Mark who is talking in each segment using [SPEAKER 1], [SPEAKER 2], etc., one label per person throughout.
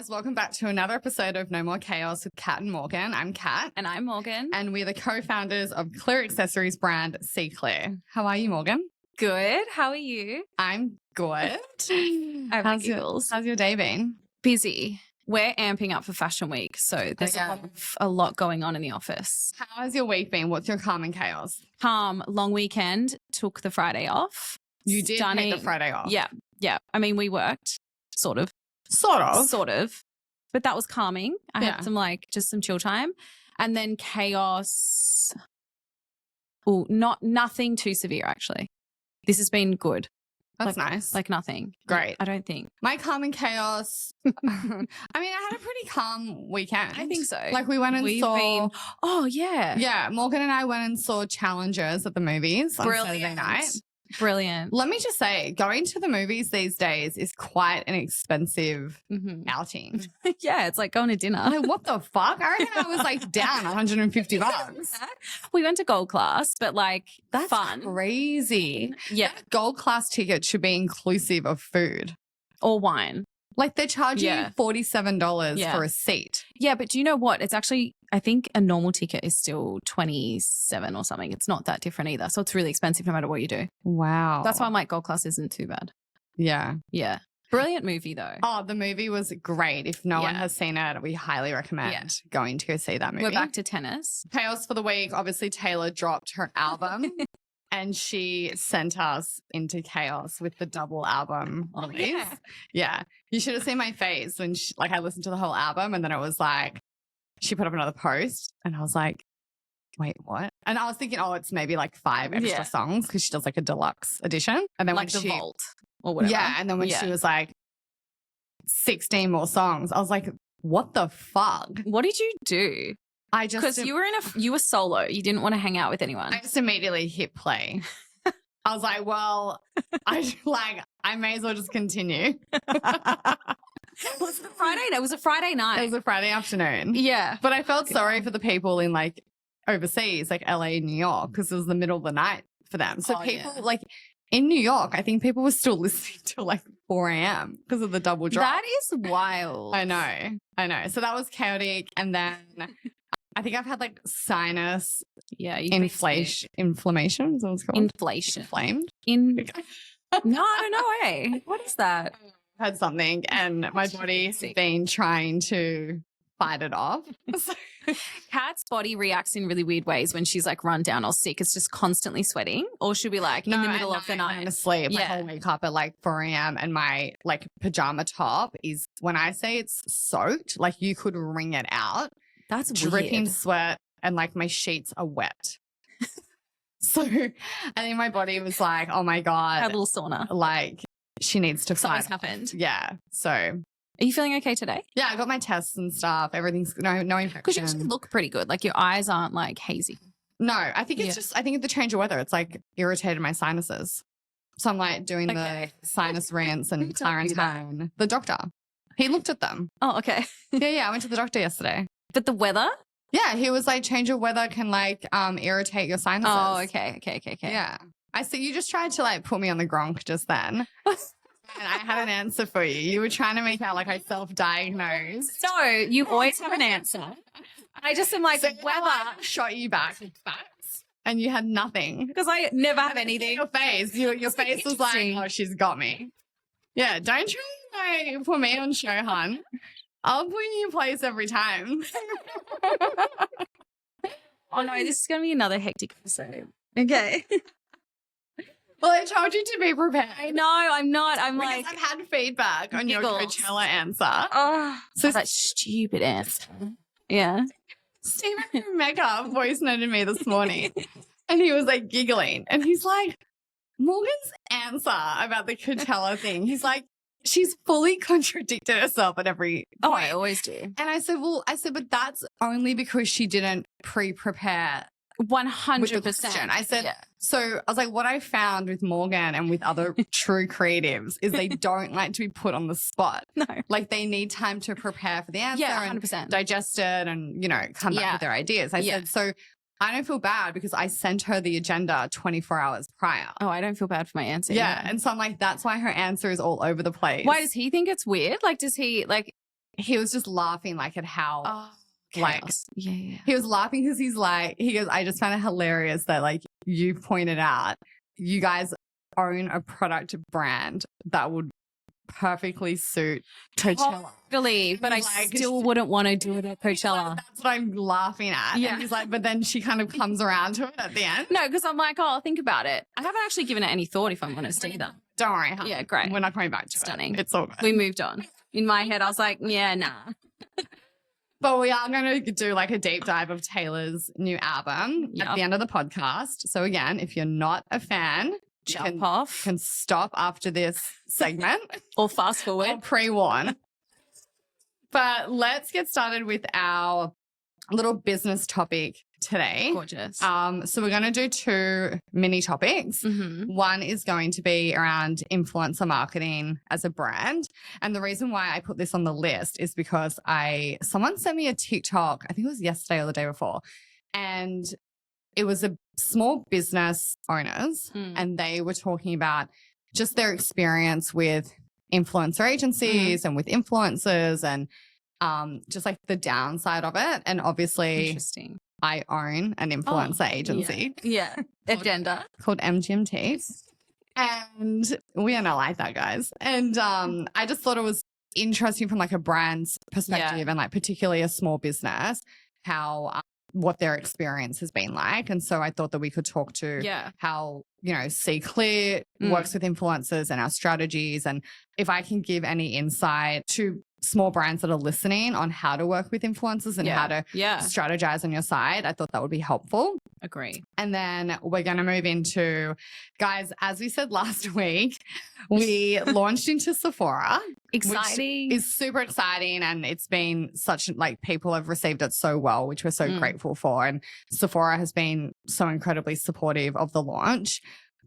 [SPEAKER 1] guys, welcome back to another episode of No More Chaos with Kat and Morgan. I'm Kat.
[SPEAKER 2] And I'm Morgan.
[SPEAKER 1] And we're the co-founders of Clear accessories brand CEE CLEAR. How are you, Morgan?
[SPEAKER 2] Good. How are you?
[SPEAKER 1] I'm good.
[SPEAKER 2] How's
[SPEAKER 1] your day been?
[SPEAKER 2] Busy. We're amping up for Fashion Week, so there's a lot going on in the office.
[SPEAKER 1] How has your week been? What's your calm and chaos?
[SPEAKER 2] Calm, long weekend, took the Friday off.
[SPEAKER 1] You did take the Friday off?
[SPEAKER 2] Yeah. I mean, we worked, sort of.
[SPEAKER 1] Sort of.
[SPEAKER 2] But that was calming. I had just some chill time. And then chaos. Oh, nothing too severe, actually. This has been good.
[SPEAKER 1] That's nice.
[SPEAKER 2] Like nothing.
[SPEAKER 1] Great.
[SPEAKER 2] I don't think.
[SPEAKER 1] My calm and chaos. I mean, I had a pretty calm weekend.
[SPEAKER 2] I think so.
[SPEAKER 1] Like we went and saw.
[SPEAKER 2] Oh, yeah.
[SPEAKER 1] Yeah. Morgan and I went and saw Challengers at the movies on Saturday night.
[SPEAKER 2] Brilliant.
[SPEAKER 1] Let me just say, going to the movies these days is quite an expensive outing.
[SPEAKER 2] Yeah, it's like going to dinner.
[SPEAKER 1] Like, what the fuck? I reckon I was like down $150.
[SPEAKER 2] We went to Gold Class, but like
[SPEAKER 1] that's
[SPEAKER 2] fun.
[SPEAKER 1] Crazy.
[SPEAKER 2] Yeah.
[SPEAKER 1] That Gold Class ticket should be inclusive of food.
[SPEAKER 2] Or wine.
[SPEAKER 1] Like they charge you $47 for a seat.
[SPEAKER 2] Yeah, but do you know what? It's actually, I think a normal ticket is still 27 or something. It's not that different either. So it's really expensive no matter what you do.
[SPEAKER 1] Wow.
[SPEAKER 2] That's why I'm like, Gold Class isn't too bad.
[SPEAKER 1] Yeah.
[SPEAKER 2] Yeah. Brilliant movie though.
[SPEAKER 1] Oh, the movie was great. If no one has seen it, we highly recommend going to go see that movie.
[SPEAKER 2] We're back to tennis.
[SPEAKER 1] Chaos for the week. Obviously, Taylor dropped her album. And she sent us into chaos with the double album release. Yeah. You should have seen my face when I listened to the whole album and then it was like, she put up another post and I was like, wait, what? And I was thinking, oh, it's maybe like 5 extra songs because she does like a deluxe edition. And then
[SPEAKER 2] like the vault or whatever.
[SPEAKER 1] Yeah. And then when she was like 16 more songs, I was like, what the fuck?
[SPEAKER 2] What did you do? Because you were solo. You didn't want to hang out with anyone.
[SPEAKER 1] I just immediately hit play. I was like, well, I may as well just continue.
[SPEAKER 2] Was it Friday? No, it was a Friday night.
[SPEAKER 1] It was a Friday afternoon.
[SPEAKER 2] Yeah.
[SPEAKER 1] But I felt sorry for the people in like overseas, like LA and New York, because it was the middle of the night for them. So people like in New York, I think people were still listening till like 4 a.m. because of the double drop.
[SPEAKER 2] That is wild.
[SPEAKER 1] I know. So that was chaotic. And then I think I've had like sinus inflammation. Is that what it's called?
[SPEAKER 2] Inflation.
[SPEAKER 1] Inflamed?
[SPEAKER 2] No, I don't know. What is that?
[SPEAKER 1] I had something and my body's been trying to fight it off.
[SPEAKER 2] Kat's body reacts in really weird ways when she's like run down or sick. It's just constantly sweating, or she'll be like in the middle of the night.
[SPEAKER 1] I'm asleep. Like I'll wake up at like 4 a.m. and my like pajama top is, when I say it's soaked, like you could wring it out.
[SPEAKER 2] That's
[SPEAKER 1] dripping
[SPEAKER 2] weird.
[SPEAKER 1] Sweat and like my sheets are wet. So I think my body was like, oh my God.
[SPEAKER 2] A little sauna.
[SPEAKER 1] Like she needs to fight.
[SPEAKER 2] Something's happened.
[SPEAKER 1] Yeah. So
[SPEAKER 2] are you feeling okay today?
[SPEAKER 1] Yeah, I got my tests and stuff. Everything's no infection.
[SPEAKER 2] Because you actually look pretty good. Like your eyes aren't like hazy.
[SPEAKER 1] No, I think it's just, I think the change of weather, it's like irritated my sinuses. So I'm like doing the sinus rinse and quarantine. The doctor, he looked at them.
[SPEAKER 2] Oh, okay.
[SPEAKER 1] Yeah. I went to the doctor yesterday.
[SPEAKER 2] But the weather?
[SPEAKER 1] Yeah, he was like, change of weather can like irritate your sinuses.
[SPEAKER 2] Oh, okay.
[SPEAKER 1] Yeah. I said, you just tried to like put me on the gronk just then. And I had an answer for you. You were trying to make out like I self-diagnosed.
[SPEAKER 2] No, you always have an answer. I just am like, weather
[SPEAKER 1] shot you back with facts and you had nothing.
[SPEAKER 2] Because I never have anything.
[SPEAKER 1] Your face. Your face was like, oh, she's got me. Yeah, don't try to like, put me on show, hun. I'll put you in your place every time.
[SPEAKER 2] Oh no, this is going to be another hectic episode. Okay.
[SPEAKER 1] Well, I told you to be prepared.
[SPEAKER 2] I know, I'm not. I'm
[SPEAKER 1] because
[SPEAKER 2] like,
[SPEAKER 1] I've had feedback on your Coachella answer.
[SPEAKER 2] Oh, so that stupid answer. Yeah.
[SPEAKER 1] Stephen from Mecca voice noted me this morning and he was like giggling and he's like, Morgan's answer about the Coachella thing. He's like, she's fully contradicted herself at every point.
[SPEAKER 2] Oh, I always do.
[SPEAKER 1] And I said, but that's only because she didn't pre-prepare
[SPEAKER 2] 100%.
[SPEAKER 1] I said, so I was like, what I found with Morgan and with other true creatives is they don't like to be put on the spot.
[SPEAKER 2] No.
[SPEAKER 1] Like they need time to prepare for the answer
[SPEAKER 2] 100%.
[SPEAKER 1] and digest it and, come back with their ideas. I said, so I don't feel bad because I sent her the agenda 24 hours prior.
[SPEAKER 2] Oh, I don't feel bad for my answer.
[SPEAKER 1] Yeah. And so I'm like, that's why her answer is all over the place.
[SPEAKER 2] Why does he think it's weird? Like, does he like,
[SPEAKER 1] he was just laughing like at how like
[SPEAKER 2] yeah.
[SPEAKER 1] he was laughing because he goes, I just found it hilarious that like you pointed out you guys own a product brand that would perfectly suit Coachella.
[SPEAKER 2] Totally, but I still wouldn't want to do it at Coachella.
[SPEAKER 1] Like, that's what I'm laughing at.
[SPEAKER 2] Yeah.
[SPEAKER 1] And he's like, but then she kind of comes around to it at the end.
[SPEAKER 2] No, because I'm like, oh, think about it. I haven't actually given it any thought, if I'm honest, either.
[SPEAKER 1] Don't worry. Huh?
[SPEAKER 2] Yeah, great.
[SPEAKER 1] We're not coming back to
[SPEAKER 2] Stunning.
[SPEAKER 1] it. It's all good.
[SPEAKER 2] We moved on. In my head, I was like, yeah, nah.
[SPEAKER 1] But we are going to do like a deep dive of Taylor's new album at the end of the podcast. So again, if you're not a fan,
[SPEAKER 2] Jump off.
[SPEAKER 1] You can stop after this segment.
[SPEAKER 2] Or fast forward.
[SPEAKER 1] Or pre-warn. But let's get started with our little business topic today.
[SPEAKER 2] Gorgeous.
[SPEAKER 1] So we're going to do 2 mini topics.
[SPEAKER 2] Mm-hmm.
[SPEAKER 1] One is going to be around influencer marketing as a brand. And the reason why I put this on the list is because someone sent me a TikTok, I think it was yesterday or the day before, and it was a small business owners and they were talking about just their experience with influencer agencies and with influencers and just like the downside of it. And obviously
[SPEAKER 2] Interesting.
[SPEAKER 1] I own an influencer agency.
[SPEAKER 2] Yeah. Agenda.
[SPEAKER 1] Called MGMT. And we are not like that, guys. And I just thought it was interesting from like a brand's perspective and like particularly a small business, how what their experience has been like. And so I thought that we could talk to how, CEE CLEAR works with influencers and our strategies. And if I can give any insight to small brands that are listening on how to work with influencers and how to strategize on your side, I thought that would be helpful.
[SPEAKER 2] Agree.
[SPEAKER 1] And then we're going to move into, guys, as we said last week, we launched into Sephora.
[SPEAKER 2] Exciting.
[SPEAKER 1] Which is super exciting. And it's been such like people have received it so well, which we're so grateful for. And Sephora has been so incredibly supportive of the launch.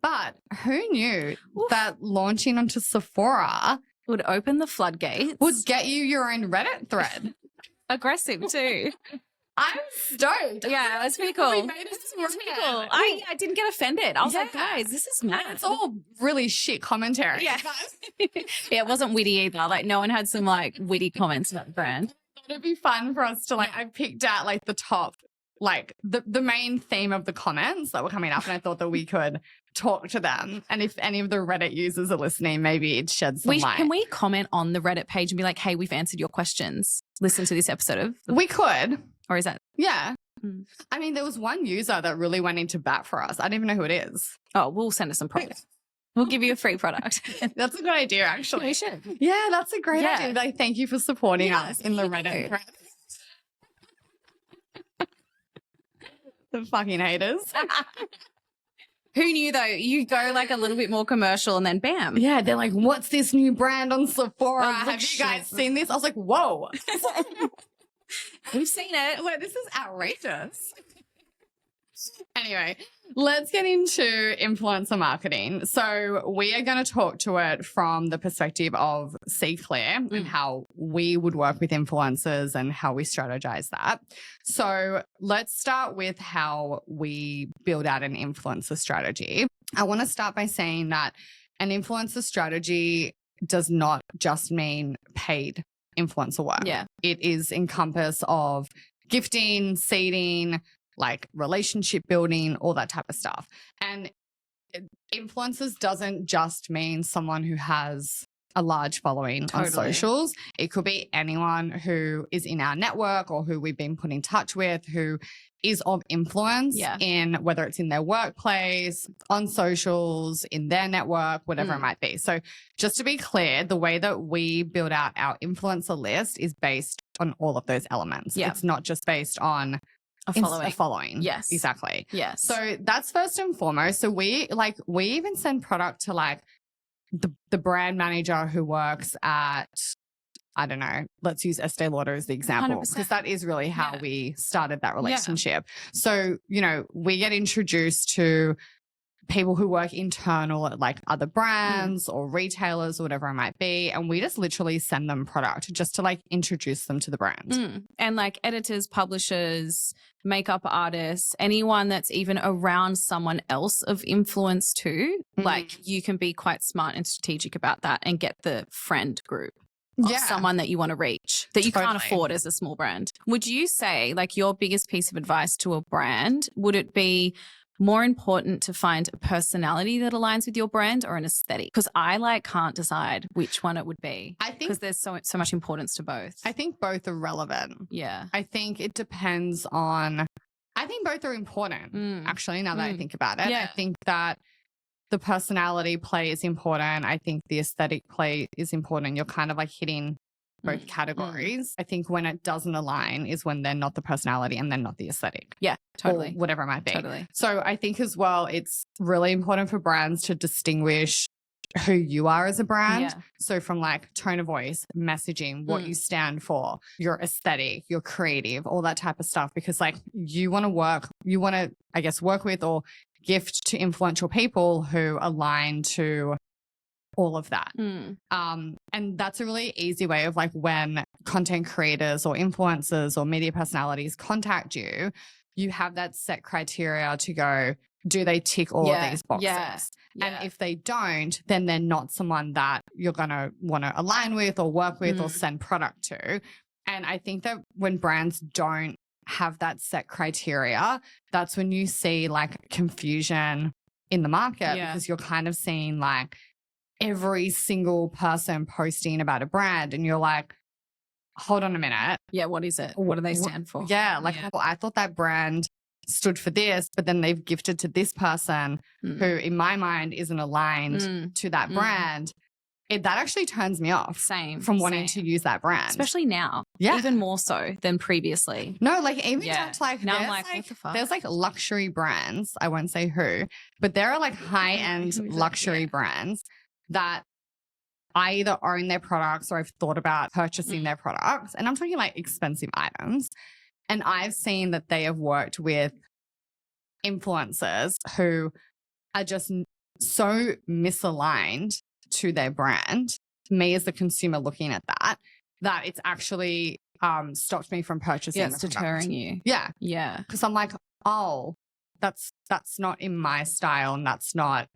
[SPEAKER 1] But who knew that launching onto Sephora
[SPEAKER 2] would open the floodgates.
[SPEAKER 1] Would get you your own Reddit thread.
[SPEAKER 2] Aggressive too.
[SPEAKER 1] I'm stoked.
[SPEAKER 2] Yeah, it was pretty cool.
[SPEAKER 1] We made it
[SPEAKER 2] pretty cool. I didn't get offended. I was like, guys, this is mad.
[SPEAKER 1] It's all really shit commentary.
[SPEAKER 2] Yeah. Yeah, it wasn't witty either. Like no one had some like witty comments about the brand.
[SPEAKER 1] It'd be fun for us to like, I picked out like the top, like the main theme of the comments that were coming up, and I thought that we could talk to them. And if any of the Reddit users are listening, maybe it sheds some light.
[SPEAKER 2] Can we comment on the Reddit page and be like, hey, we've answered your questions. Listen to this episode of
[SPEAKER 1] We could.
[SPEAKER 2] Or is that?
[SPEAKER 1] Yeah. I mean, there was one user that really went into bat for us. I don't even know who it is.
[SPEAKER 2] Oh, we'll send us some products. We'll give you a free product.
[SPEAKER 1] That's a good idea, actually.
[SPEAKER 2] We should.
[SPEAKER 1] Yeah, that's a great idea. Like, thank you for supporting us in the Reddit thread. The fucking haters.
[SPEAKER 2] Who knew though? You go like a little bit more commercial and then bam.
[SPEAKER 1] Yeah, they're like, what's this new brand on Sephora? Have you guys seen this? I was like, whoa.
[SPEAKER 2] We've seen it.
[SPEAKER 1] Like, this is outrageous. Anyway, let's get into influencer marketing. So we are going to talk to it from the perspective of CEE CLEAR and how we would work with influencers and how we strategize that. So let's start with how we build out an influencer strategy. I want to start by saying that an influencer strategy does not just mean paid influencer work.
[SPEAKER 2] Yeah.
[SPEAKER 1] It is encompass of gifting, seeding, like relationship building, all that type of stuff. And influencers doesn't just mean someone who has a large following on socials. It could be anyone who is in our network or who we've been put in touch with who is of influence in whether it's in their workplace, on socials, in their network, whatever it might be. So just to be clear, the way that we build out our influencer list is based on all of those elements. It's not just based on a following.
[SPEAKER 2] Yes.
[SPEAKER 1] Exactly.
[SPEAKER 2] Yes.
[SPEAKER 1] So that's first and foremost. So we even send product to like the brand manager who works at, I don't know, let's use Estee Lauder as the example, because that is really how we started that relationship. So, we get introduced to people who work internal at like other brands or retailers or whatever it might be. And we just literally send them product just to like introduce them to the brand.
[SPEAKER 2] And like editors, publishers, makeup artists, anyone that's even around someone else of influence too, like you can be quite smart and strategic about that and get the friend group. of someone that you want to reach that you can't afford as a small brand. Would you say like your biggest piece of advice to a brand, would it be more important to find a personality that aligns with your brand or an aesthetic? Because I can't decide which one it would be. I think because there's so much importance to both.
[SPEAKER 1] I think both are relevant.
[SPEAKER 2] Yeah.
[SPEAKER 1] I think it depends on, I think both are important actually, now that I think about it. I think that the personality play is important. I think the aesthetic play is important. You're kind of like hitting both categories. I think when it doesn't align is when they're not the personality and they're not the aesthetic.
[SPEAKER 2] Yeah, totally.
[SPEAKER 1] Or whatever it might be.
[SPEAKER 2] Totally.
[SPEAKER 1] So I think as well, it's really important for brands to distinguish who you are as a brand. Yeah. So from like tone of voice, messaging, what you stand for, your aesthetic, your creative, all that type of stuff. Because like you want to, I guess, work with or gift to influential people who align to all of that. And that's a really easy way of like when content creators or influencers or media personalities contact you, you have that set criteria to go, do they tick all of these boxes? Yeah. And if they don't, then they're not someone that you're going to want to align with or work with or send product to. And I think that when brands don't have that set criteria, that's when you see like confusion in the market because you're kind of seeing like every single person posting about a brand and you're like, hold on a minute.
[SPEAKER 2] Yeah, what is it? What do they stand for?
[SPEAKER 1] Yeah, like well, I thought that brand stood for this, but then they've gifted to this person who in my mind isn't aligned to that brand. That actually turns me off from wanting to use that brand.
[SPEAKER 2] Especially now. Yeah. Even more so than previously.
[SPEAKER 1] No, like even just like
[SPEAKER 2] now I'm like, what the fuck?
[SPEAKER 1] There's like luxury brands, I won't say who, but there are like high-end luxury brands that I either own their products or I've thought about purchasing their products. And I'm talking like expensive items. And I've seen that they have worked with influencers who are just so misaligned to their brand. Me as the consumer looking at that it's actually stopped me from purchasing.
[SPEAKER 2] Yeah, it's deterring you.
[SPEAKER 1] Yeah.
[SPEAKER 2] Yeah.
[SPEAKER 1] Because I'm like, oh, that's not in my style and that's not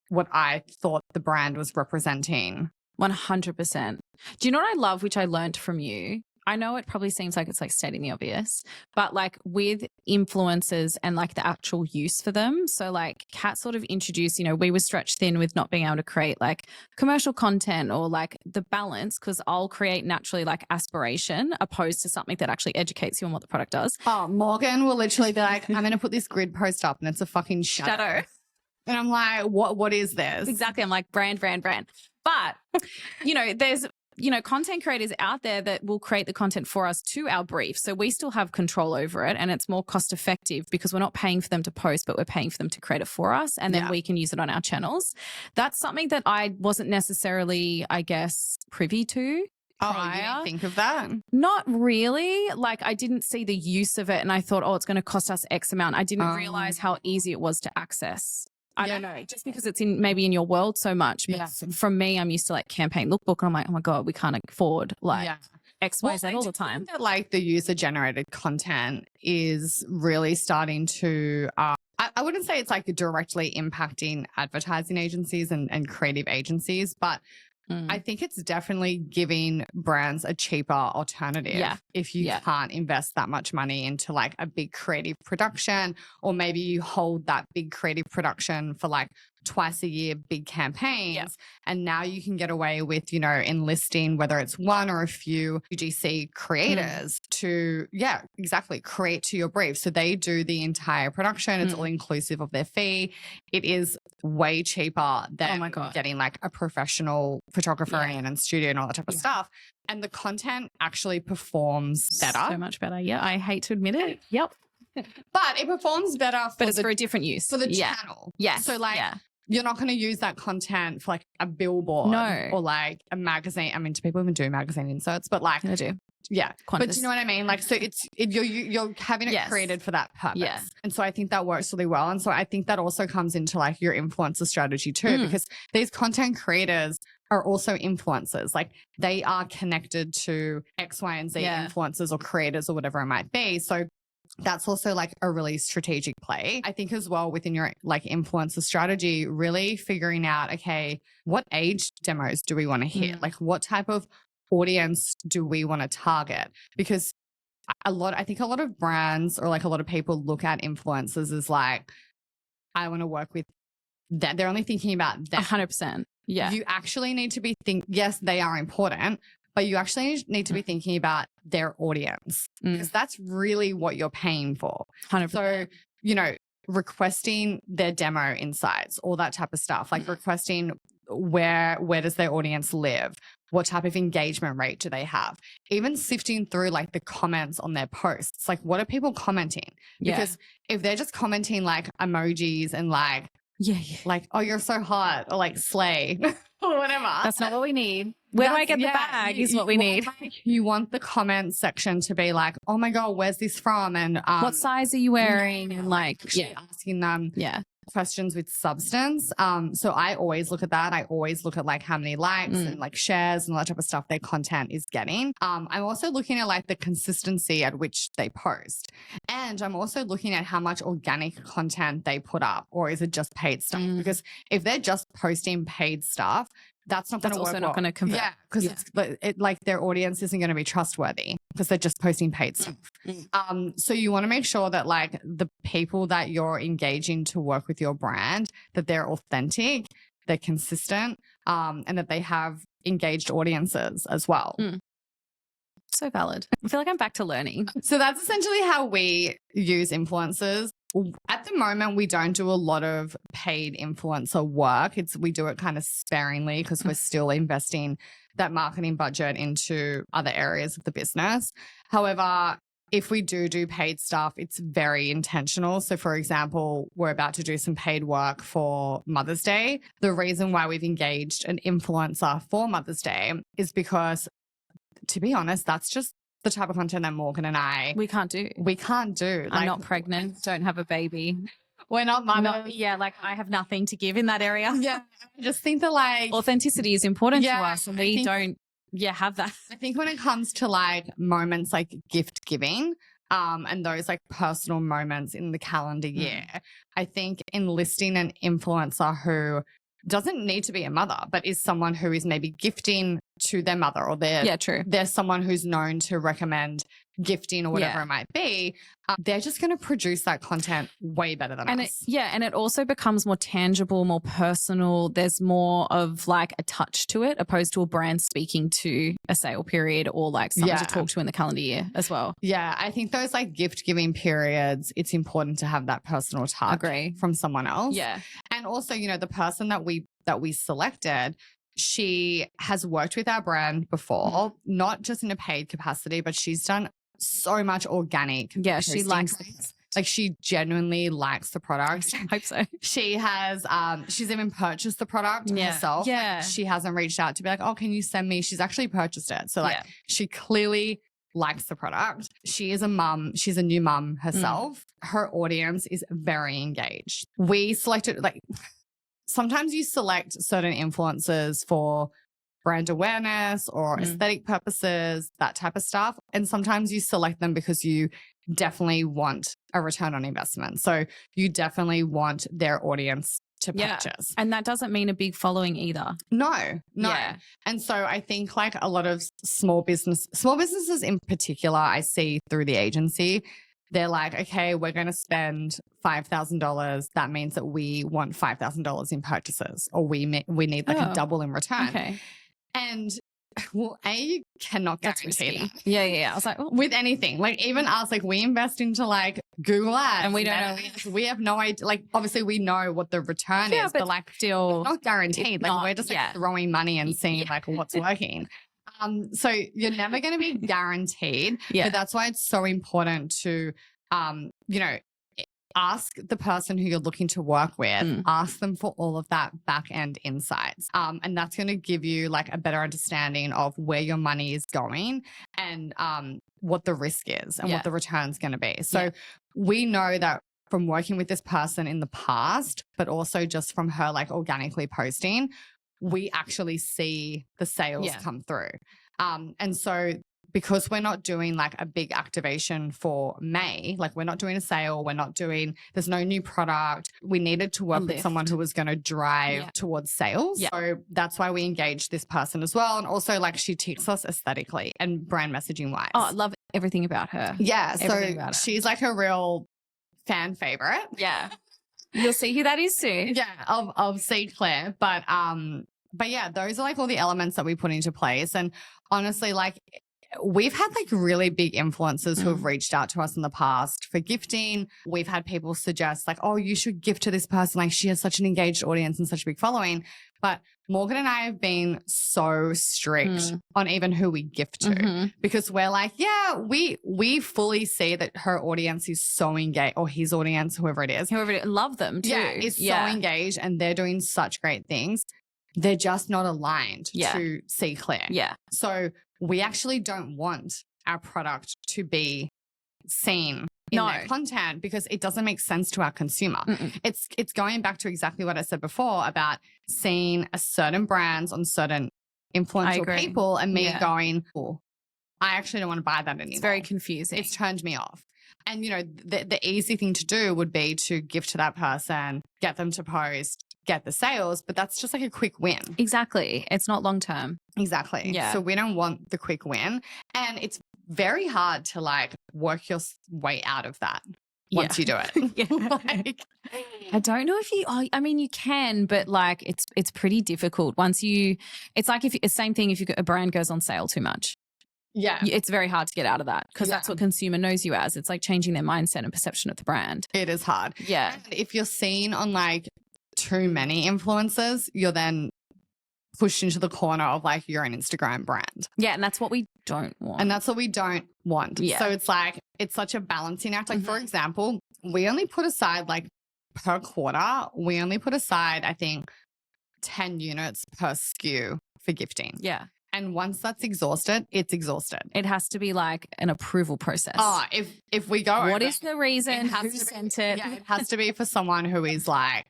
[SPEAKER 1] what I thought the brand was representing.
[SPEAKER 2] 100%. Do you know what I love, which I learned from you? I know it probably seems like it's like stating the obvious, but like with influencers and like the actual use for them. So like Kat sort of introduced, you know, we were stretched thin with not being able to create like commercial content or like the balance, because I'll create naturally like aspiration opposed to something that actually educates you on what the product does.
[SPEAKER 1] Oh, Morgan will literally be like, I'm going to put this grid post up and it's a fucking shadow. And I'm like, what is this?
[SPEAKER 2] Exactly. I'm like brand. But, you know, there's, you know, content creators out there that will create the content for us to our brief. So we still have control over it and it's more cost effective because we're not paying for them to post, but we're paying for them to create it for us. And then we can use it on our channels. That's something that I wasn't necessarily, I guess, privy to.
[SPEAKER 1] Oh, you didn't think of that?
[SPEAKER 2] Not really. Like I didn't see the use of it and I thought, oh, it's going to cost us X amount. I didn't realize how easy it was to access. I don't know, just because it's maybe in your world so much. But from me, I'm used to like campaign lookbook and I'm like, oh my God, we can't afford like X, Y, Z all the time.
[SPEAKER 1] That, like the user generated content is really starting to, I wouldn't say it's like directly impacting advertising agencies and creative agencies, but I think it's definitely giving brands a cheaper alternative if you can't invest that much money into like a big creative production, or maybe you hold that big creative production for like twice a year big campaigns and now you can get away with, you know, enlisting whether it's one or a few UGC creators to create to your brief. So they do the entire production. It's all inclusive of their fee. It is way cheaper than getting like a professional photographer in and studio and all that type of stuff. And the content actually performs better.
[SPEAKER 2] So much better. Yeah. I hate to admit it. Yep.
[SPEAKER 1] But it performs better
[SPEAKER 2] but it's for a different use.
[SPEAKER 1] For the channel.
[SPEAKER 2] Yeah.
[SPEAKER 1] So like you're not going to use that content for like a billboard or like a magazine. I mean, do people even do magazine inserts? But like
[SPEAKER 2] I do.
[SPEAKER 1] Yeah. Qantas. But do you know what I mean? Like, so you're having it created for that purpose. Yeah. And so I think that works really well. And so I think that also comes into like your influencer strategy too, because these content creators are also influencers. Like they are connected to X, Y, and Z influencers or creators or whatever it might be. So that's also like a really strategic play. I think as well within your like influencer strategy, really figuring out, okay, what age demos do we want to hit? Like what type of audience do we want to target? Because I think a lot of brands or like a lot of people look at influencers as like, I want to work with that. They're only thinking about them.
[SPEAKER 2] 100%. Yeah.
[SPEAKER 1] You actually need to be yes, they are important, but you actually need to be thinking about their audience because that's really what you're paying for.
[SPEAKER 2] 100%.
[SPEAKER 1] So, you know, requesting their demo insights, all that type of stuff, like requesting where does their audience live? What type of engagement rate do they have? Even sifting through like the comments on their posts, like what are people commenting? Because if they're just commenting like emojis and like, like, oh, you're so hot or like slay or whatever.
[SPEAKER 2] That's not what we need. Where do I get the bag is what we need.
[SPEAKER 1] You want the comment section to be like, oh my God, where's this from? And
[SPEAKER 2] what size are you wearing? And like,
[SPEAKER 1] asking them questions with substance. So I always look at that. I always look at like how many likes and like shares and all that type of stuff their content is getting. I'm also looking at like the consistency at which they post. And I'm also looking at how much organic content they put up, or is it just paid stuff? Because if they're just posting paid stuff, that's not going to work.
[SPEAKER 2] Also not going to convert.
[SPEAKER 1] Yeah, because it's like their audience isn't going to be trustworthy because they're just posting paid stuff. So you want to make sure that like the people that you're engaging to work with your brand, that they're authentic, they're consistent, and that they have engaged audiences as well.
[SPEAKER 2] So valid. I feel like I'm back to learning.
[SPEAKER 1] So that's essentially how we use influencers. At the moment, we don't do a lot of paid influencer work. We do it kind of sparingly because we're still investing that marketing budget into other areas of the business. However, if we do paid stuff, it's very intentional. So for example, we're about to do some paid work for Mother's Day. The reason why we've engaged an influencer for Mother's Day is because, to be honest, that's just the type of content that Morgan and I
[SPEAKER 2] we can't do.
[SPEAKER 1] I'm
[SPEAKER 2] not pregnant, don't have a baby.
[SPEAKER 1] We're not mothers.
[SPEAKER 2] Like I have nothing to give in that area.
[SPEAKER 1] Yeah. I just think that like
[SPEAKER 2] authenticity is important to us, and we don't have that.
[SPEAKER 1] I think when it comes to like moments like gift giving, and those like personal moments in the calendar year, I think enlisting an influencer who doesn't need to be a mother, but is someone who is maybe gifting to their mother, or they're someone who's known to recommend gifting or whatever it might be, they're just going to produce that content way better than us.
[SPEAKER 2] And it also becomes more tangible, more personal. There's more of like a touch to it, opposed to a brand speaking to a sale period or like someone to talk to in the calendar year as well.
[SPEAKER 1] Yeah, I think those like gift giving periods, it's important to have that personal touch from someone else.
[SPEAKER 2] Yeah.
[SPEAKER 1] And also, you know, the person that we selected, she has worked with our brand before, not just in a paid capacity, but she's done so much organic.
[SPEAKER 2] Yeah, she likes
[SPEAKER 1] it. Like she genuinely likes the product.
[SPEAKER 2] I hope so.
[SPEAKER 1] She has, she's even purchased the product herself.
[SPEAKER 2] Yeah.
[SPEAKER 1] Like, she hasn't reached out to be like, oh, can you send me? She's actually purchased it. So like she clearly likes the product. She is a mum. She's a new mum herself. Her audience is very engaged. We selected like, sometimes you select certain influencers for brand awareness or aesthetic purposes, that type of stuff. And sometimes you select them because you definitely want a return on investment. So you definitely want their audience to purchase.
[SPEAKER 2] And that doesn't mean a big following either.
[SPEAKER 1] No.
[SPEAKER 2] Yeah.
[SPEAKER 1] And so I think like a lot of small businesses in particular, I see through the agency, they're like, okay, we're going to spend $5,000. That means that we want $5,000 in purchases, or we need like a double in return.
[SPEAKER 2] Okay.
[SPEAKER 1] And well, you cannot guarantee that.
[SPEAKER 2] Yeah. I was like,
[SPEAKER 1] with anything, like even us, like we invest into like Google ads
[SPEAKER 2] and we don't know.
[SPEAKER 1] We have no idea. Like obviously we know what the return is, but like
[SPEAKER 2] still
[SPEAKER 1] not guaranteed. Like we're just like throwing money and seeing like what's working. So you're never going to be guaranteed. But that's why it's so important to, you know, ask the person who you're looking to work with, ask them for all of that back end insights. And that's going to give you like a better understanding of where your money is going and what the risk is and what the return's going to be. So we know that from working with this person in the past, but also just from her like organically posting, we actually see the sales come through. And so because we're not doing like a big activation for May, like we're not doing a sale, there's no new product. We needed to work with someone who was going to drive towards sales. Yeah. So that's why we engaged this person as well. And also like she ticks us aesthetically and brand messaging wise.
[SPEAKER 2] Oh, I love everything about her.
[SPEAKER 1] Yeah. So she's like a real fan favorite.
[SPEAKER 2] Yeah. You'll see who that is soon.
[SPEAKER 1] Yeah. Of CEE CLEAR. But yeah, those are like all the elements that we put into place. And honestly, like we've had like really big influencers who have reached out to us in the past for gifting. We've had people suggest like, oh, you should gift to this person. Like she has such an engaged audience and such a big following. But Morgan and I have been so strict on even who we gift to because we're like, yeah, we fully see that her audience is so engaged, or his audience, whoever it is.
[SPEAKER 2] Love them too.
[SPEAKER 1] Yeah, is so engaged and they're doing such great things. They're just not aligned to CEE CLEAR.
[SPEAKER 2] Yeah.
[SPEAKER 1] So we actually don't want our product to be seen in their content because it doesn't make sense to our consumer. It's going back to exactly what I said before about seeing a certain brands on certain influential people and me going, oh, I actually don't want to buy that anymore.
[SPEAKER 2] It's very confusing.
[SPEAKER 1] It's turned me off. And, you know, the easy thing to do would be to gift to that person, get them to post, get the sales, but that's just like a quick win.
[SPEAKER 2] Exactly. It's not long term.
[SPEAKER 1] Exactly.
[SPEAKER 2] Yeah.
[SPEAKER 1] So we don't want the quick win. And it's very hard to like work your way out of that once you do it.
[SPEAKER 2] Like, I don't know if I mean, you can, but like it's pretty difficult it's like same thing if a brand goes on sale too much.
[SPEAKER 1] Yeah.
[SPEAKER 2] It's very hard to get out of that because that's what consumer knows you as. It's like changing their mindset and perception of the brand.
[SPEAKER 1] It is hard.
[SPEAKER 2] Yeah.
[SPEAKER 1] And if you're seen on like too many influencers, you're then pushed into the corner of like you're an Instagram brand.
[SPEAKER 2] Yeah. And that's what we don't want.
[SPEAKER 1] And that's what we don't want.
[SPEAKER 2] Yeah.
[SPEAKER 1] So it's like, it's such a balancing act. Like for example, we only put aside like per quarter, we only put aside, I think 10 units per SKU for gifting.
[SPEAKER 2] Yeah.
[SPEAKER 1] And once that's exhausted, it's exhausted.
[SPEAKER 2] It has to be like an approval process.
[SPEAKER 1] Oh, if we go
[SPEAKER 2] what is the reason? Who sent it?
[SPEAKER 1] Yeah, it has to be for someone who is like,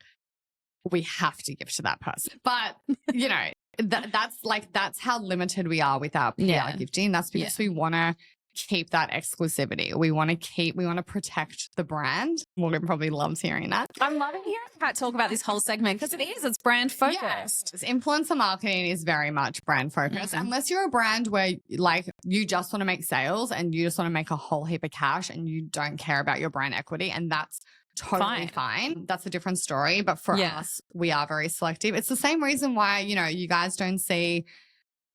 [SPEAKER 1] we have to give to that person. But, you know, that's how limited we are with our PR gifting. That's because we want to keep that exclusivity. We want to protect the brand. Morgan probably loves hearing that.
[SPEAKER 2] I'm loving hearing Kat talk about this whole segment because it's brand focused.
[SPEAKER 1] Yes. Influencer marketing is very much brand focused. Unless you're a brand where like you just want to make sales and you just want to make a whole heap of cash and you don't care about your brand equity, and that's totally fine. That's a different story. But for us, we are very selective. It's the same reason why, you know, you guys don't see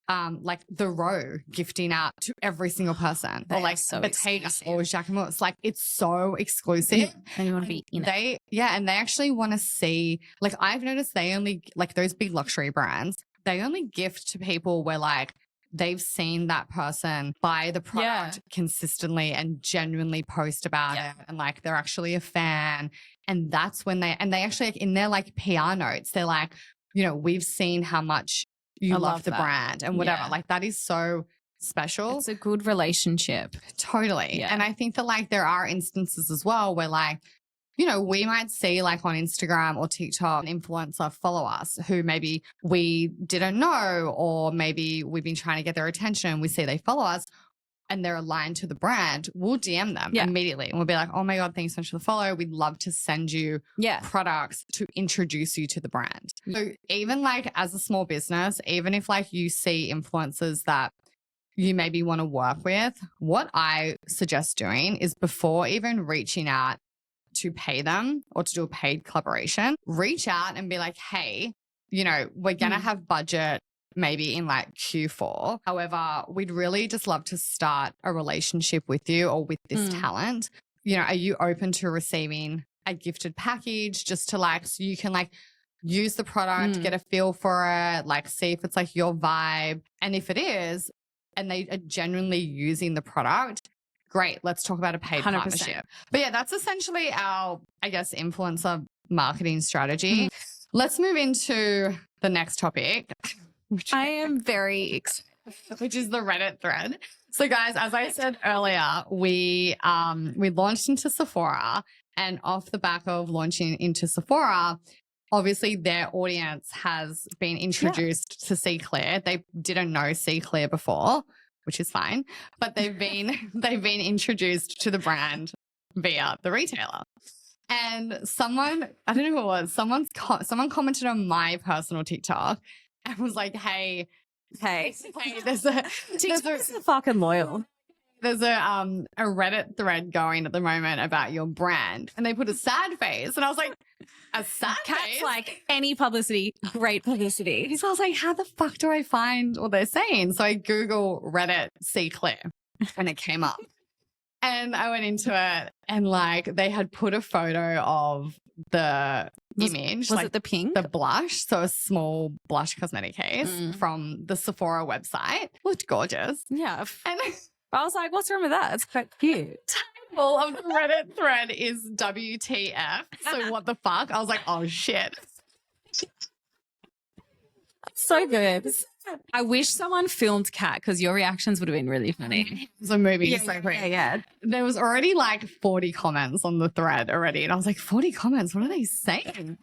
[SPEAKER 1] like the row gifting out to every single person, or like the Tait or Jacquemus. It's like, it's so exclusive.
[SPEAKER 2] And you want to be in it.
[SPEAKER 1] And they actually want to see, like I've noticed they only, like those big luxury brands, they only gift to people where like they've seen that person buy the product consistently and genuinely post about it. And like, they're actually a fan. And that's when they actually in their like PR notes, they're like, you know, we've seen how much you love the brand and whatever. Like that is so special.
[SPEAKER 2] It's a good relationship.
[SPEAKER 1] Totally. And I think that like there are instances as well where like, you know, we might see like on Instagram or TikTok, an influencer follow us who maybe we didn't know, or maybe we've been trying to get their attention. We see they follow us and they're aligned to the brand. We'll DM them immediately. And we'll be like, oh my God, thanks so much for the follow. We'd love to send you products to introduce you to the brand. So even like as a small business, even if like you see influencers that you maybe want to work with, what I suggest doing is before even reaching out to pay them or to do a paid collaboration, reach out and be like, hey, you know, we're going to have budget maybe in like Q4. However, we'd really just love to start a relationship with you or with this talent. You know, are you open to receiving a gifted package just to like, so you can like use the product, get a feel for it, like see if it's like your vibe. And if it is, and they are genuinely using the product, great, let's talk about a paid
[SPEAKER 2] 100%.
[SPEAKER 1] partnership. But yeah, that's essentially our, I guess, influencer marketing strategy. Let's move into the next topic.
[SPEAKER 2] Which I am very excited.
[SPEAKER 1] Which is the Reddit thread. So guys, as I said earlier, we launched into Sephora, and off the back of launching into Sephora, obviously their audience has been introduced to CEE CLEAR. They didn't know CEE CLEAR before, which is fine. But they've been introduced to the brand via the retailer. And someone, I don't know who it was, someone commented on my personal TikTok and was like, hey, there's a
[SPEAKER 2] fucking loyal.
[SPEAKER 1] There's a Reddit thread going at the moment about your brand, and they put a sad face, and I was like, a sad
[SPEAKER 2] Cat's
[SPEAKER 1] face?
[SPEAKER 2] like, any publicity, great publicity.
[SPEAKER 1] So I was like, how the fuck do I find what they're saying? So I Google Reddit CEE CLEAR, and it came up. And I went into it, and like they had put a photo of the image.
[SPEAKER 2] Was
[SPEAKER 1] like
[SPEAKER 2] it the pink?
[SPEAKER 1] The blush. So a small blush cosmetic case from the Sephora website. Looked gorgeous.
[SPEAKER 2] Yeah.
[SPEAKER 1] And
[SPEAKER 2] I was like, what's wrong with that? It's quite cute.
[SPEAKER 1] title of the Reddit thread is WTF. So what the fuck? I was like, oh shit.
[SPEAKER 2] So good. I wish someone filmed Kat because your reactions would have been really funny.
[SPEAKER 1] It's a movie.
[SPEAKER 2] Yeah.
[SPEAKER 1] There was already like 40 comments on the thread already. And I was like, 40 comments? What are they saying?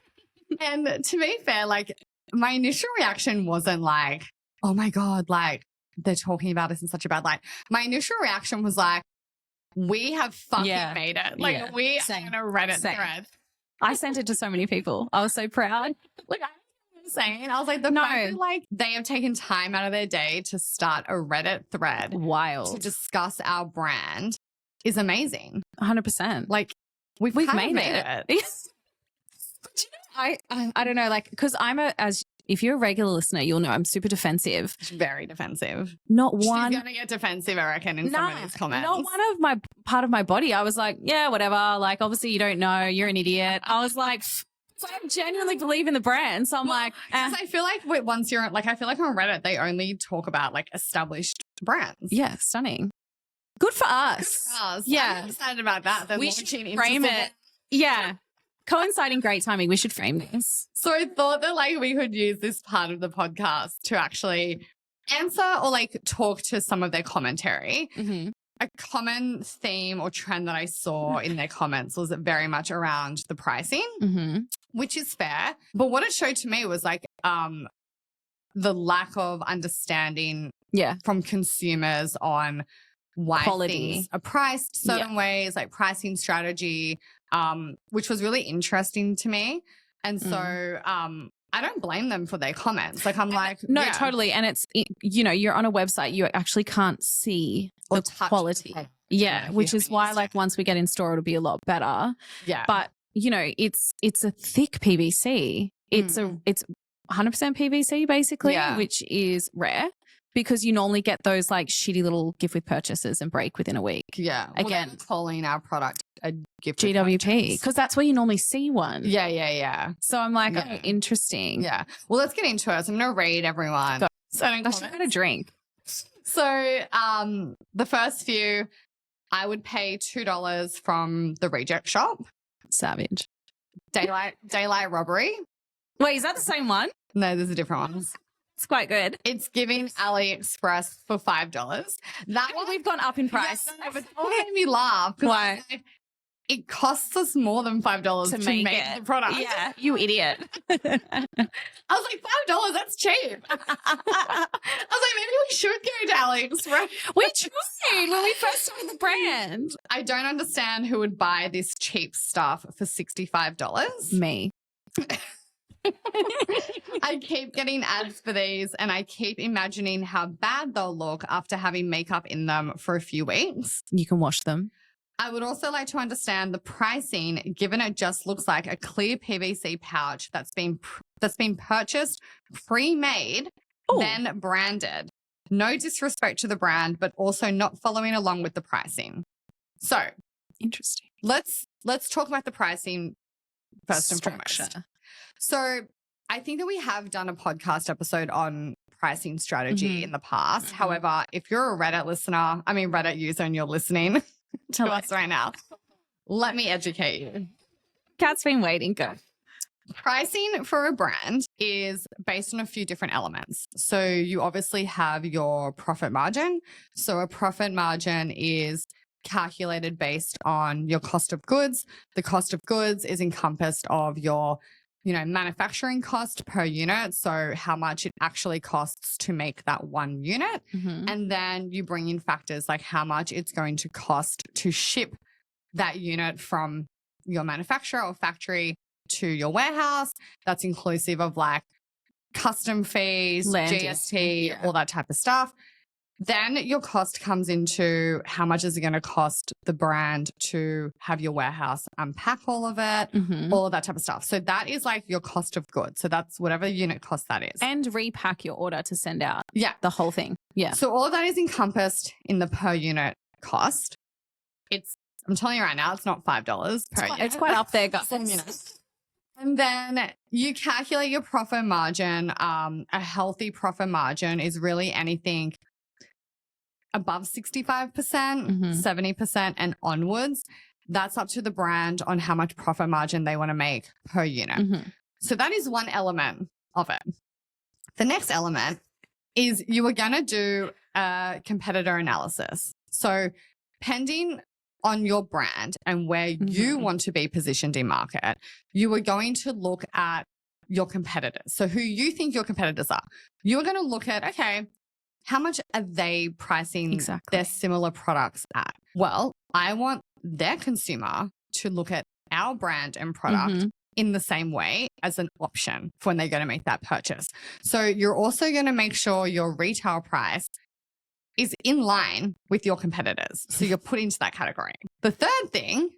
[SPEAKER 1] And to be fair, like my initial reaction wasn't like, oh my God, like they're talking about us in such a bad light. My initial reaction was like, we have fucking made it. Like we are in a Reddit thread.
[SPEAKER 2] I sent it to so many people. I was so proud.
[SPEAKER 1] Like I'm saying, I was like, fact that, like they have taken time out of their day to start a Reddit thread.
[SPEAKER 2] Wild.
[SPEAKER 1] To discuss our brand is amazing.
[SPEAKER 2] 100%.
[SPEAKER 1] Like we've made it.
[SPEAKER 2] I don't know, like, because if you're a regular listener, you'll know I'm super defensive.
[SPEAKER 1] Very defensive.
[SPEAKER 2] Not one.
[SPEAKER 1] She's going to get defensive, I reckon, in some of these comments.
[SPEAKER 2] Not one of my part of my body. I was like, yeah, whatever. Like, obviously you don't know. You're an idiot. I was like, so I genuinely believe in the brand. So I'm like,
[SPEAKER 1] I feel like once you're like, I feel like on Reddit, they only talk about like established brands.
[SPEAKER 2] Yeah, stunning. Good for us.
[SPEAKER 1] Good for us.
[SPEAKER 2] Yeah.
[SPEAKER 1] I'm excited about that. They're
[SPEAKER 2] we
[SPEAKER 1] launching
[SPEAKER 2] should frame it. Yeah. Coinciding great timing. We should frame this.
[SPEAKER 1] So I thought that like we could use this part of the podcast to actually answer or like talk to some of their commentary.
[SPEAKER 2] Mm-hmm.
[SPEAKER 1] A common theme or trend that I saw in their comments was very much around the pricing, which is fair. But what it showed to me was like the lack of understanding from consumers on why things are priced certain ways, like pricing strategy, which was really interesting to me. And so I don't blame them for their comments. Like I'm like,
[SPEAKER 2] no, totally. And it's, you're on a website, you actually can't see the quality. Yeah. Which is why like once we get in store, it'll be a lot better.
[SPEAKER 1] Yeah.
[SPEAKER 2] But it's a thick PVC. It's 100% PVC basically, which is rare. Because you normally get those like shitty little gift with purchases and break within a week.
[SPEAKER 1] Yeah.
[SPEAKER 2] Again,
[SPEAKER 1] calling our product a gift
[SPEAKER 2] GWP because that's where you normally see one.
[SPEAKER 1] Yeah.
[SPEAKER 2] So I'm like, oh, interesting.
[SPEAKER 1] Yeah. Well, let's get into it. So I'm going to read everyone.
[SPEAKER 2] So I should get a drink.
[SPEAKER 1] So the first few, I would pay $2 from the reject shop.
[SPEAKER 2] Savage.
[SPEAKER 1] Daylight robbery.
[SPEAKER 2] Wait, is that the same one?
[SPEAKER 1] No, there's a different one.
[SPEAKER 2] It's quite good.
[SPEAKER 1] It's giving AliExpress for $5. That one
[SPEAKER 2] we've gone up in price.
[SPEAKER 1] Yeah, but it made me laugh.
[SPEAKER 2] Why?
[SPEAKER 1] It costs us more than $5 to make the product.
[SPEAKER 2] Yeah, you idiot.
[SPEAKER 1] I was like, $5, that's cheap. I was like, maybe we should go to AliExpress.
[SPEAKER 2] We tried when we first started the brand.
[SPEAKER 1] I don't understand who would buy this cheap stuff for $65.
[SPEAKER 2] Me.
[SPEAKER 1] I keep getting ads for these and I keep imagining how bad they'll look after having makeup in them for a few weeks.
[SPEAKER 2] You can wash them.
[SPEAKER 1] I would also like to understand the pricing, given it just looks like a clear PVC pouch that's been purchased, pre-made, then branded. No disrespect to the brand, but also not following along with the pricing. So,
[SPEAKER 2] interesting.
[SPEAKER 1] Let's talk about the pricing first and foremost. So I think that we have done a podcast episode on pricing strategy in the past. However, if you're a Reddit user and you're listening to us right now, let me educate you.
[SPEAKER 2] Kat's been waiting. Go.
[SPEAKER 1] Pricing for a brand is based on a few different elements. So you obviously have your profit margin. So a profit margin is calculated based on your cost of goods. The cost of goods is encompassed of your manufacturing cost per unit. So how much it actually costs to make that one unit. And then you bring in factors like how much it's going to cost to ship that unit from your manufacturer or factory to your warehouse. That's inclusive of like custom fees, GST, all that type of stuff. Then your cost comes into how much is it going to cost the brand to have your warehouse unpack all of it, all of that type of stuff. So that is like your cost of goods. So that's whatever unit cost that is.
[SPEAKER 2] And repack your order to send out.
[SPEAKER 1] Yeah.
[SPEAKER 2] The whole thing. Yeah.
[SPEAKER 1] So all of that is encompassed in the per unit cost. I'm telling you right now, it's not $5 per unit.
[SPEAKER 2] It's quite up there, guys.
[SPEAKER 1] And then you calculate your profit margin. A healthy profit margin is really anything above 65%, 70% and onwards. That's up to the brand on how much profit margin they want to make per unit. So that is one element of it. The next element is you are going to do a competitor analysis. So pending on your brand and where you want to be positioned in market, you are going to look at your competitors. So who you think your competitors are. You are going to look at, okay, how much are they pricing their similar products at? Well, I want their consumer to look at our brand and product in the same way as an option for when they're going to make that purchase. So you're also going to make sure your retail price is in line with your competitors. So you're put into that category. The third thing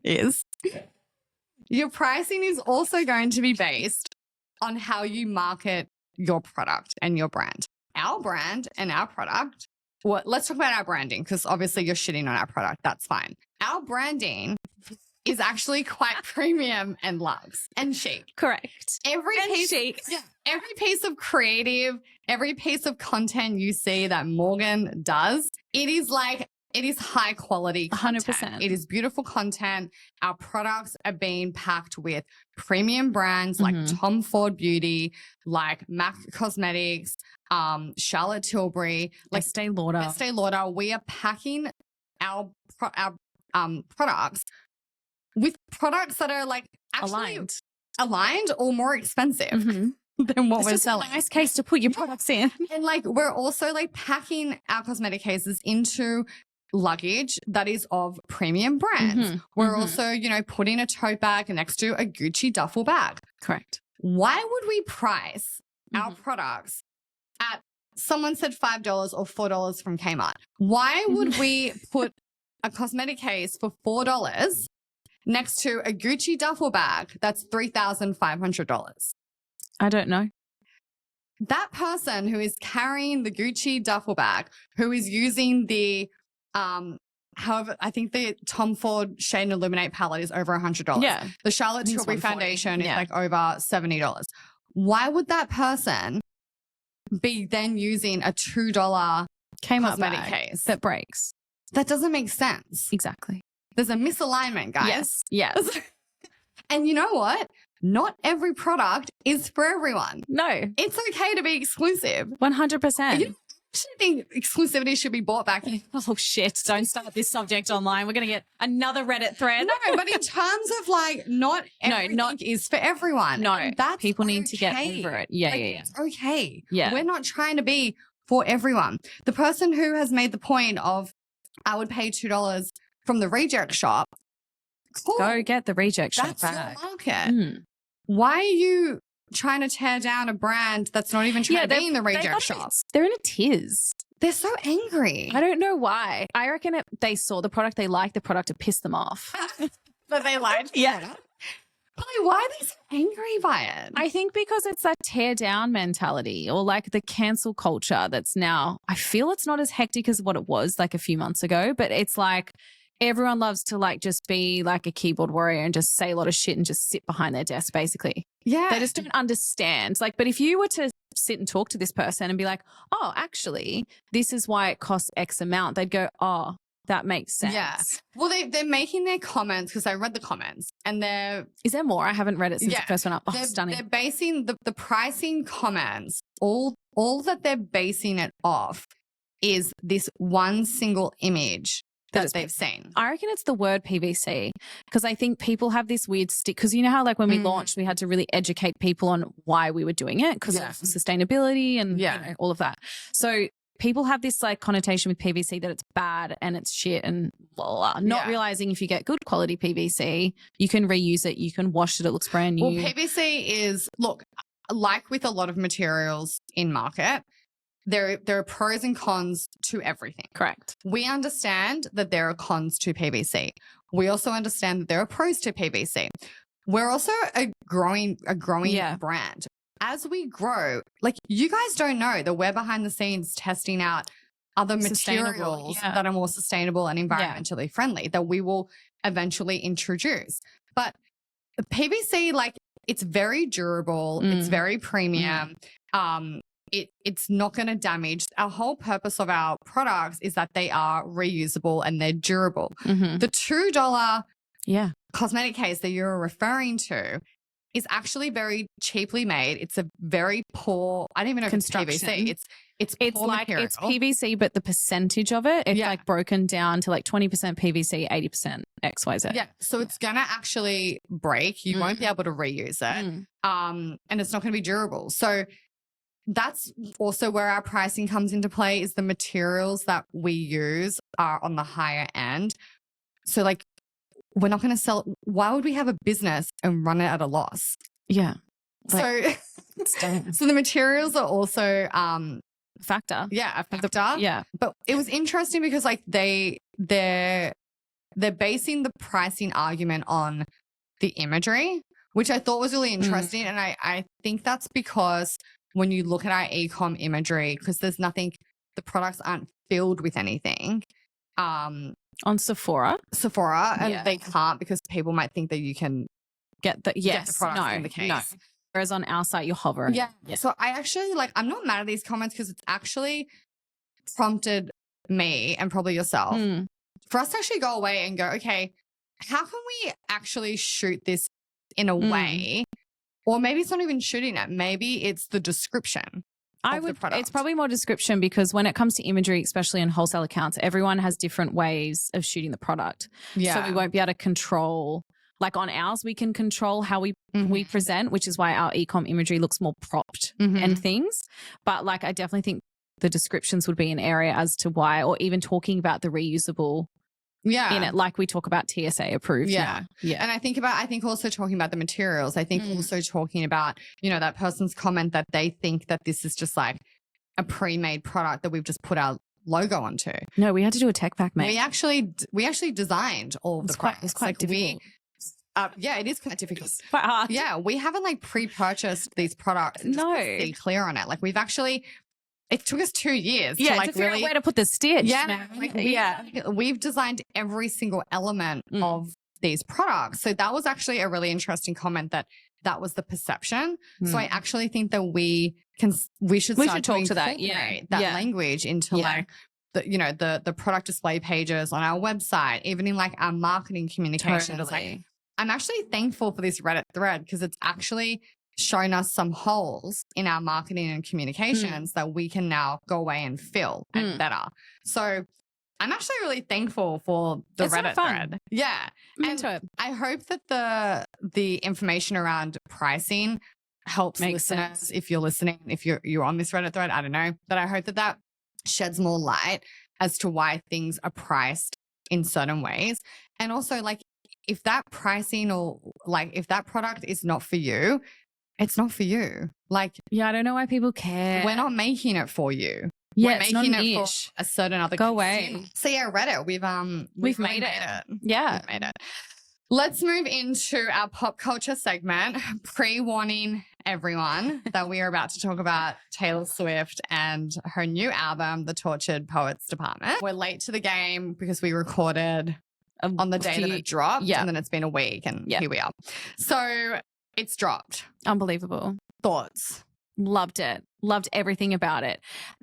[SPEAKER 1] is your pricing is also going to be based on how you market your product and your brand. Our brand and our product, well, let's talk about our branding because obviously you're shitting on our product. That's fine. Our branding is actually quite premium and luxe and chic.
[SPEAKER 2] Correct.
[SPEAKER 1] Every piece of creative, every piece of content you see that Morgan does, it is high quality content.
[SPEAKER 2] 100%.
[SPEAKER 1] It is beautiful content. Our products are being packed with premium brands like Tom Ford Beauty, like MAC Cosmetics, Charlotte Tilbury, like
[SPEAKER 2] Estee Lauder.
[SPEAKER 1] We are packing our products with products that are like actually aligned or more expensive than what we're selling.
[SPEAKER 2] A nice case to put your products in.
[SPEAKER 1] And like we're also like packing our cosmetic cases into luggage that is of premium brands. We're also, putting a tote bag next to a Gucci duffel bag.
[SPEAKER 2] Correct.
[SPEAKER 1] Why would we price our products at, someone said $5 or $4 from Kmart? Why would we put a cosmetic case for $4 next to a Gucci duffel bag that's $3,500?
[SPEAKER 2] I don't know.
[SPEAKER 1] That person who is carrying the Gucci duffel bag, who is using the however, I think the Tom Ford Shade and Illuminate palette is over $100.
[SPEAKER 2] Yeah.
[SPEAKER 1] The Charlotte Tilbury foundation is like over $70. Why would that person be then using a $2
[SPEAKER 2] Kmart
[SPEAKER 1] cosmetic
[SPEAKER 2] bag
[SPEAKER 1] case
[SPEAKER 2] that breaks?
[SPEAKER 1] That doesn't make sense.
[SPEAKER 2] Exactly.
[SPEAKER 1] There's a misalignment, guys.
[SPEAKER 2] Yes.
[SPEAKER 1] And you know what? Not every product is for everyone.
[SPEAKER 2] No.
[SPEAKER 1] It's okay to be exclusive.
[SPEAKER 2] 100%.
[SPEAKER 1] You actually think exclusivity should be bought back.
[SPEAKER 2] Oh, shit. Don't start this subject online. We're going to get another Reddit thread.
[SPEAKER 1] No, but in terms of like not everything is for everyone.
[SPEAKER 2] No,
[SPEAKER 1] that's
[SPEAKER 2] people need to get over it. Yeah.
[SPEAKER 1] It's okay.
[SPEAKER 2] Yeah.
[SPEAKER 1] We're not trying to be for everyone. The person who has made the point of, I would pay $2 from the reject shop. Cool.
[SPEAKER 2] Go get the reject shop
[SPEAKER 1] That's
[SPEAKER 2] back.
[SPEAKER 1] your market. Why are you trying to tear down a brand that's not even trying to be in the reject shop?
[SPEAKER 2] They're in a tiz.
[SPEAKER 1] They're so angry.
[SPEAKER 2] I don't know why. I reckon they saw the product, they liked the product, it pissed them off.
[SPEAKER 1] But they liked
[SPEAKER 2] Yeah.
[SPEAKER 1] But like, why are they so angry by it?
[SPEAKER 2] I think because it's that tear down mentality or like the cancel culture that's now, I feel it's not as hectic as what it was like a few months ago, but it's like everyone loves to like just be like a keyboard warrior and just say a lot of shit and just sit behind their desk basically.
[SPEAKER 1] Yeah.
[SPEAKER 2] They just don't understand. Like, but if you were to sit and talk to this person and be like, oh, actually, this is why it costs X amount, they'd go, oh, that makes sense.
[SPEAKER 1] Yeah. Well, they're making their comments because I read the comments and they're...
[SPEAKER 2] Is there more? I haven't read it since the first one up. Oh, stunning.
[SPEAKER 1] They're basing the pricing comments, all that they're basing it off is this one single image that they've seen.
[SPEAKER 2] I reckon it's the word PVC, because I think people have this weird stick. Because you know how like when we launched, we had to really educate people on why we were doing it because of sustainability and you know, all of that. So people have this like connotation with PVC that it's bad and it's shit and blah, blah, not realizing if you get good quality PVC, you can reuse it, you can wash it, it looks brand new.
[SPEAKER 1] Well, PVC is, look, like with a lot of materials in market, there are pros and cons to everything.
[SPEAKER 2] Correct.
[SPEAKER 1] We understand that there are cons to PVC. We also understand that there are pros to PVC. We're also a growing brand. As we grow, like you guys don't know that we're behind the scenes testing out other materials that are more sustainable and environmentally friendly that we will eventually introduce. But PVC, like it's very durable. It's very premium. It's not going to damage. Our whole purpose of our products is that they are reusable and they're durable. The $2 cosmetic case that you're referring to is actually very cheaply made. It's a very poor, I don't even know if it's PVC. It's poor
[SPEAKER 2] like
[SPEAKER 1] material.
[SPEAKER 2] It's PVC, but the percentage of it, it's like broken down to like 20% PVC, 80% XYZ.
[SPEAKER 1] Yeah. So it's going to actually break. You won't be able to reuse it. And it's not going to be durable. So that's also where our pricing comes into play, is the materials that we use are on the higher end. So like, we're not going to sell. Why would we have a business and run it at a loss?
[SPEAKER 2] Yeah.
[SPEAKER 1] Like, so the materials are also
[SPEAKER 2] factor.
[SPEAKER 1] Yeah, a factor.
[SPEAKER 2] Yeah.
[SPEAKER 1] But it was interesting because like they're basing the pricing argument on the imagery, which I thought was really interesting. And I think that's because when you look at our e-com imagery, because there's nothing, the products aren't filled with anything.
[SPEAKER 2] On Sephora,
[SPEAKER 1] and they can't, because people might think that you can
[SPEAKER 2] get the
[SPEAKER 1] products in the case.
[SPEAKER 2] No. Whereas on our site, you're hovering.
[SPEAKER 1] Yeah. So I actually I'm not mad at these comments, because it's actually prompted me and probably yourself for us to actually go away and go, okay, how can we actually shoot this in a way, or maybe it's not even shooting it. Maybe it's the description.
[SPEAKER 2] It's probably more description, because when it comes to imagery, especially in wholesale accounts, everyone has different ways of shooting the product. Yeah. So we won't be able to control, like on ours, we can control how we present, which is why our e-com imagery looks more propped and things. But like, I definitely think the descriptions would be an area as to why, or even talking about the reusable in it, like we talk about TSA approved.
[SPEAKER 1] Yeah. And I think also talking about the materials. I think also talking about, you know, that person's comment that they think that this is just like a pre-made product that we've just put our logo onto.
[SPEAKER 2] No, we had to do a tech pack, mate.
[SPEAKER 1] We actually designed all of the products.
[SPEAKER 2] It's quite difficult.
[SPEAKER 1] It is quite difficult.
[SPEAKER 2] It's quite hard.
[SPEAKER 1] Yeah, we haven't like pre-purchased these products and just put CEE CLEAR on it. Like we've actually, it took us 2 years to like
[SPEAKER 2] figure out where to put the stitch.
[SPEAKER 1] We've designed every single element of these products. So that was actually a really interesting comment, that was the perception. So I actually think that we should talk to that language into like the product display pages on our website, even in like our marketing communications.
[SPEAKER 2] Totally.
[SPEAKER 1] Like, I'm actually thankful for this Reddit thread, because it's actually shown us some holes in our marketing and communications that we can now go away and fill and better. So I'm actually really thankful for the Reddit thread. Yeah. And I hope that the information around pricing helps listeners. If you're listening, if you're on this Reddit thread, I don't know, but I hope that sheds more light as to why things are priced in certain ways. And also, like, if that pricing or like if that product is not for you, it's not for you. Like,
[SPEAKER 2] I don't know why people care.
[SPEAKER 1] We're not making it for you.
[SPEAKER 2] Yeah,
[SPEAKER 1] we're making it for a certain other
[SPEAKER 2] Go away.
[SPEAKER 1] So yeah, Reddit, we've
[SPEAKER 2] made it. Yeah.
[SPEAKER 1] We've made it. Let's move into our pop culture segment, pre-warning everyone that we are about to talk about Taylor Swift and her new album, The Tortured Poets Department. We're late to the game because we recorded on the day that it dropped, and then it's been a week, and here we are. So it's dropped.
[SPEAKER 2] Unbelievable.
[SPEAKER 1] Thoughts?
[SPEAKER 2] Loved it. Loved everything about it.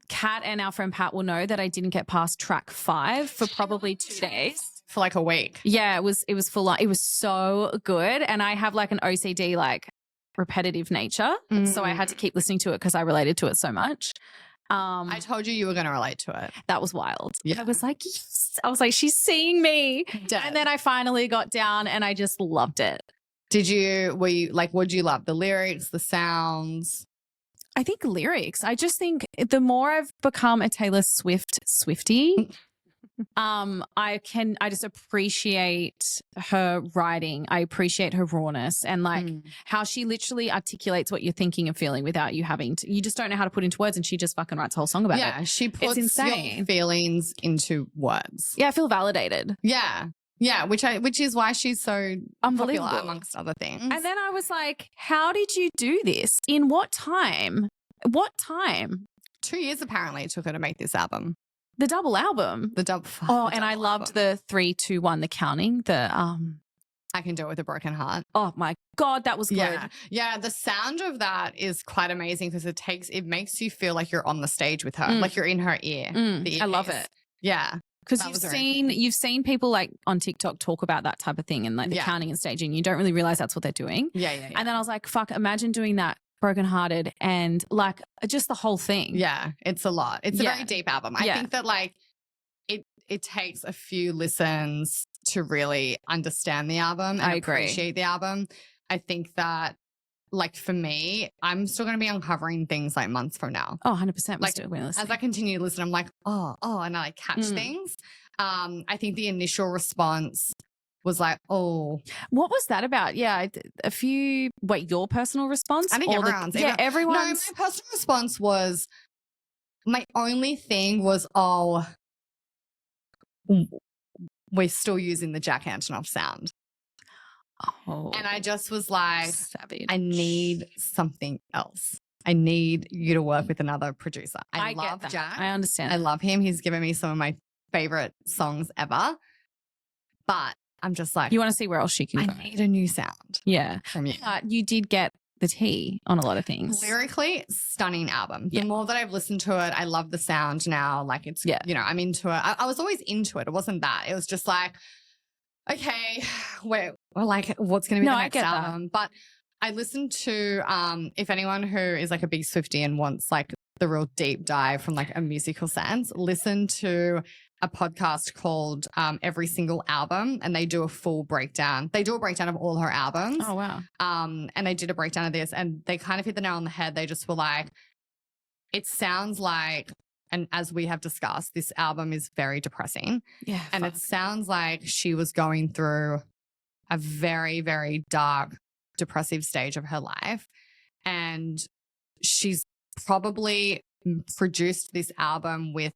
[SPEAKER 2] Kat and our friend Pat will know that I didn't get past track 5 for probably 2 days.
[SPEAKER 1] For like a week.
[SPEAKER 2] Yeah, it was full on. It was so good. And I have like an OCD, like repetitive nature. So I had to keep listening to it because I related to it so much.
[SPEAKER 1] I told you were going to relate to it.
[SPEAKER 2] That was wild.
[SPEAKER 1] Yeah.
[SPEAKER 2] I was like, yes. I was like, she's seeing me.
[SPEAKER 1] Dead.
[SPEAKER 2] And then I finally got down and I just loved it.
[SPEAKER 1] Were you like, what did you love? The lyrics, the sounds?
[SPEAKER 2] I think lyrics. I just think the more I've become a Taylor Swift Swiftie, I just appreciate her writing. I appreciate her rawness and like how she literally articulates what you're thinking and feeling without you having to, you just don't know how to put into words, and she just fucking writes a whole song about it.
[SPEAKER 1] Yeah, she puts
[SPEAKER 2] insane.
[SPEAKER 1] your feelings into words.
[SPEAKER 2] Yeah, I feel validated.
[SPEAKER 1] Yeah. Yeah, which is why she's so
[SPEAKER 2] Unbelievable.
[SPEAKER 1] popular amongst other things.
[SPEAKER 2] And then I was like, how did you do this? In what time? What time?
[SPEAKER 1] 2 years apparently it took her to make this album.
[SPEAKER 2] The double album. And I loved the 3, 2, 1, the counting.
[SPEAKER 1] I Can Do It With a Broken Heart.
[SPEAKER 2] Oh my God, that was good.
[SPEAKER 1] Yeah, the sound of that is quite amazing because it makes you feel like you're on the stage with her, like you're in her ear.
[SPEAKER 2] I love it.
[SPEAKER 1] Yeah.
[SPEAKER 2] Because you've seen people like on TikTok talk about that type of thing and like the counting and staging. You don't really realize that's what they're doing.
[SPEAKER 1] Yeah.
[SPEAKER 2] And then I was like, fuck, imagine doing that brokenhearted and like just the whole thing.
[SPEAKER 1] Yeah, it's a lot. It's a very deep album. I think that like it takes a few listens to really understand the album and appreciate the album. I think that like for me, I'm still going to be uncovering things like months from now.
[SPEAKER 2] Oh, 100%.
[SPEAKER 1] Like as I continue to listen, I'm like, oh, and I like catch things. I think the initial response was like, oh.
[SPEAKER 2] What was that about? Yeah, your personal response?
[SPEAKER 1] I think everyone's.
[SPEAKER 2] Everyone's.
[SPEAKER 1] No, my personal response was, my only thing was, oh, we're still using the Jack Antonoff sound.
[SPEAKER 2] Oh.
[SPEAKER 1] And I just was like,
[SPEAKER 2] savage.
[SPEAKER 1] I need something else. I need you to work with another producer. I love Jack.
[SPEAKER 2] I understand.
[SPEAKER 1] I love him. He's given me some of my favorite songs ever. But I'm just like,
[SPEAKER 2] you want to see where else she can go.
[SPEAKER 1] I need a new sound.
[SPEAKER 2] Yeah.
[SPEAKER 1] From you.
[SPEAKER 2] But you did get the tea on a lot of things.
[SPEAKER 1] Lyrically, stunning album. The more that I've listened to it, I love the sound now. Like it's, you know, I'm into it. I was always into it. It wasn't that. It was just like, okay, we're like, what's going to be the next album? That. But I listened to, if anyone who is like a big Swiftie and wants like the real deep dive from like a musical sense, listen to a podcast called Every Single Album, and they do a full breakdown. They do a breakdown of all her albums.
[SPEAKER 2] Oh, wow.
[SPEAKER 1] And they did a breakdown of this, and they kind of hit the nail on the head. They just were like, it sounds like, and as we have discussed, this album is very depressing.
[SPEAKER 2] Yeah.
[SPEAKER 1] And it sounds like she was going through a very, very dark, depressive stage of her life. And she's probably produced this album with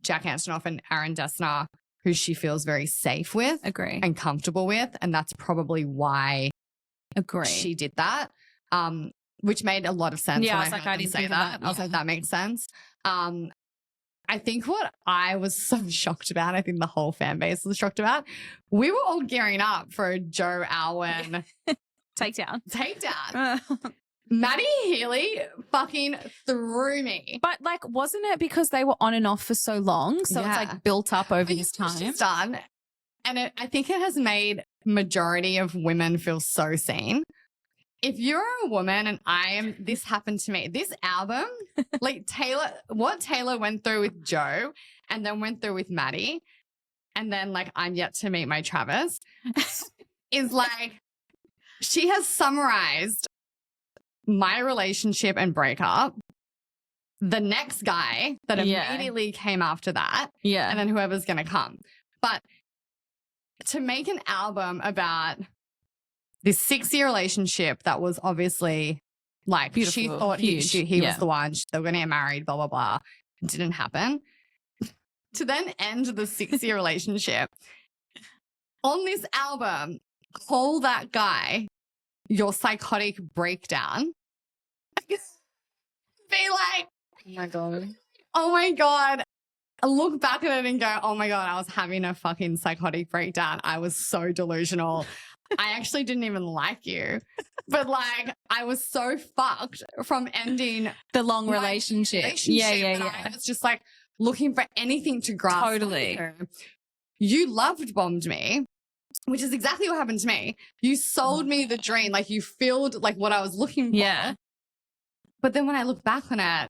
[SPEAKER 1] Jack Antonoff and Aaron Dessner, who she feels very safe with.
[SPEAKER 2] Agree.
[SPEAKER 1] And comfortable with. And that's probably why she did that. Which made a lot of sense.
[SPEAKER 2] Yeah,
[SPEAKER 1] when
[SPEAKER 2] I was like, I didn't say that.
[SPEAKER 1] I was like, that makes sense. I think what I was so shocked about, I think the whole fan base was shocked about, we were all gearing up for a Joe Alwyn
[SPEAKER 2] takedown.
[SPEAKER 1] Maddie Healy fucking threw me.
[SPEAKER 2] But like, wasn't it because they were on and off for so long? So it's like built up over this time.
[SPEAKER 1] She's done. And I think it has made majority of women feel so seen. If you're a woman and this happened to me, this album, like what Taylor went through with Joe and then went through with Maddie, and then like I'm yet to meet my Travis, is like, she has summarized my relationship and breakup, the next guy that immediately came after that, and then whoever's going to come. But to make an album about this 6-year relationship that was obviously like, beautiful, she thought he was the one, they were going to get married, blah, blah, blah. It didn't happen. To then end the 6-year relationship on this album, call that guy your psychotic breakdown. Be like, oh my God. I look back at it and go, oh my God, I was having a fucking psychotic breakdown. I was so delusional. I actually didn't even like you. But like, I was so fucked from ending
[SPEAKER 2] the long relationship. Yeah.
[SPEAKER 1] I was just like looking for anything to grasp.
[SPEAKER 2] Totally.
[SPEAKER 1] You loved bombed me, which is exactly what happened to me. You sold me the dream. Like you filled like what I was looking for.
[SPEAKER 2] Yeah.
[SPEAKER 1] But then when I look back on it,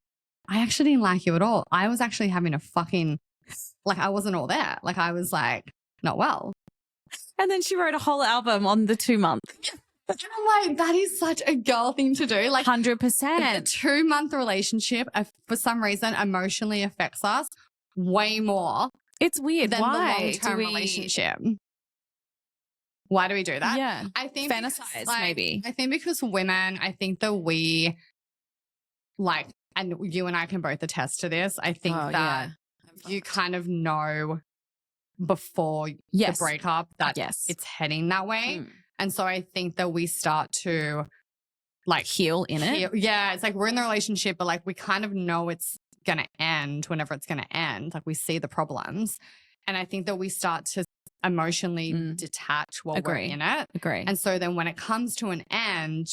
[SPEAKER 1] I actually didn't like you at all. I was actually having a fucking like I wasn't all there. Like I was like not well.
[SPEAKER 2] And then she wrote a whole album on the 2-month.
[SPEAKER 1] And I'm like, that is such a girl thing to do. Like
[SPEAKER 2] 100%.
[SPEAKER 1] a 2-month relationship, for some reason, emotionally affects us way more
[SPEAKER 2] It's weird.
[SPEAKER 1] than
[SPEAKER 2] Why
[SPEAKER 1] the long-term relationship. Why do we do that?
[SPEAKER 2] Yeah.
[SPEAKER 1] I think
[SPEAKER 2] Fantasize, maybe.
[SPEAKER 1] I think because women, I think that we like, and you and I can both attest to this. I think that you kind of know before the breakup that it's heading that way. And so I think that we start to like
[SPEAKER 2] heal in it.
[SPEAKER 1] Yeah. It's like we're in the relationship, but like we kind of know it's going to end whenever it's going to end. Like we see the problems. And I think that we start to emotionally detach while we're in it.
[SPEAKER 2] Agree.
[SPEAKER 1] And so then when it comes to an end,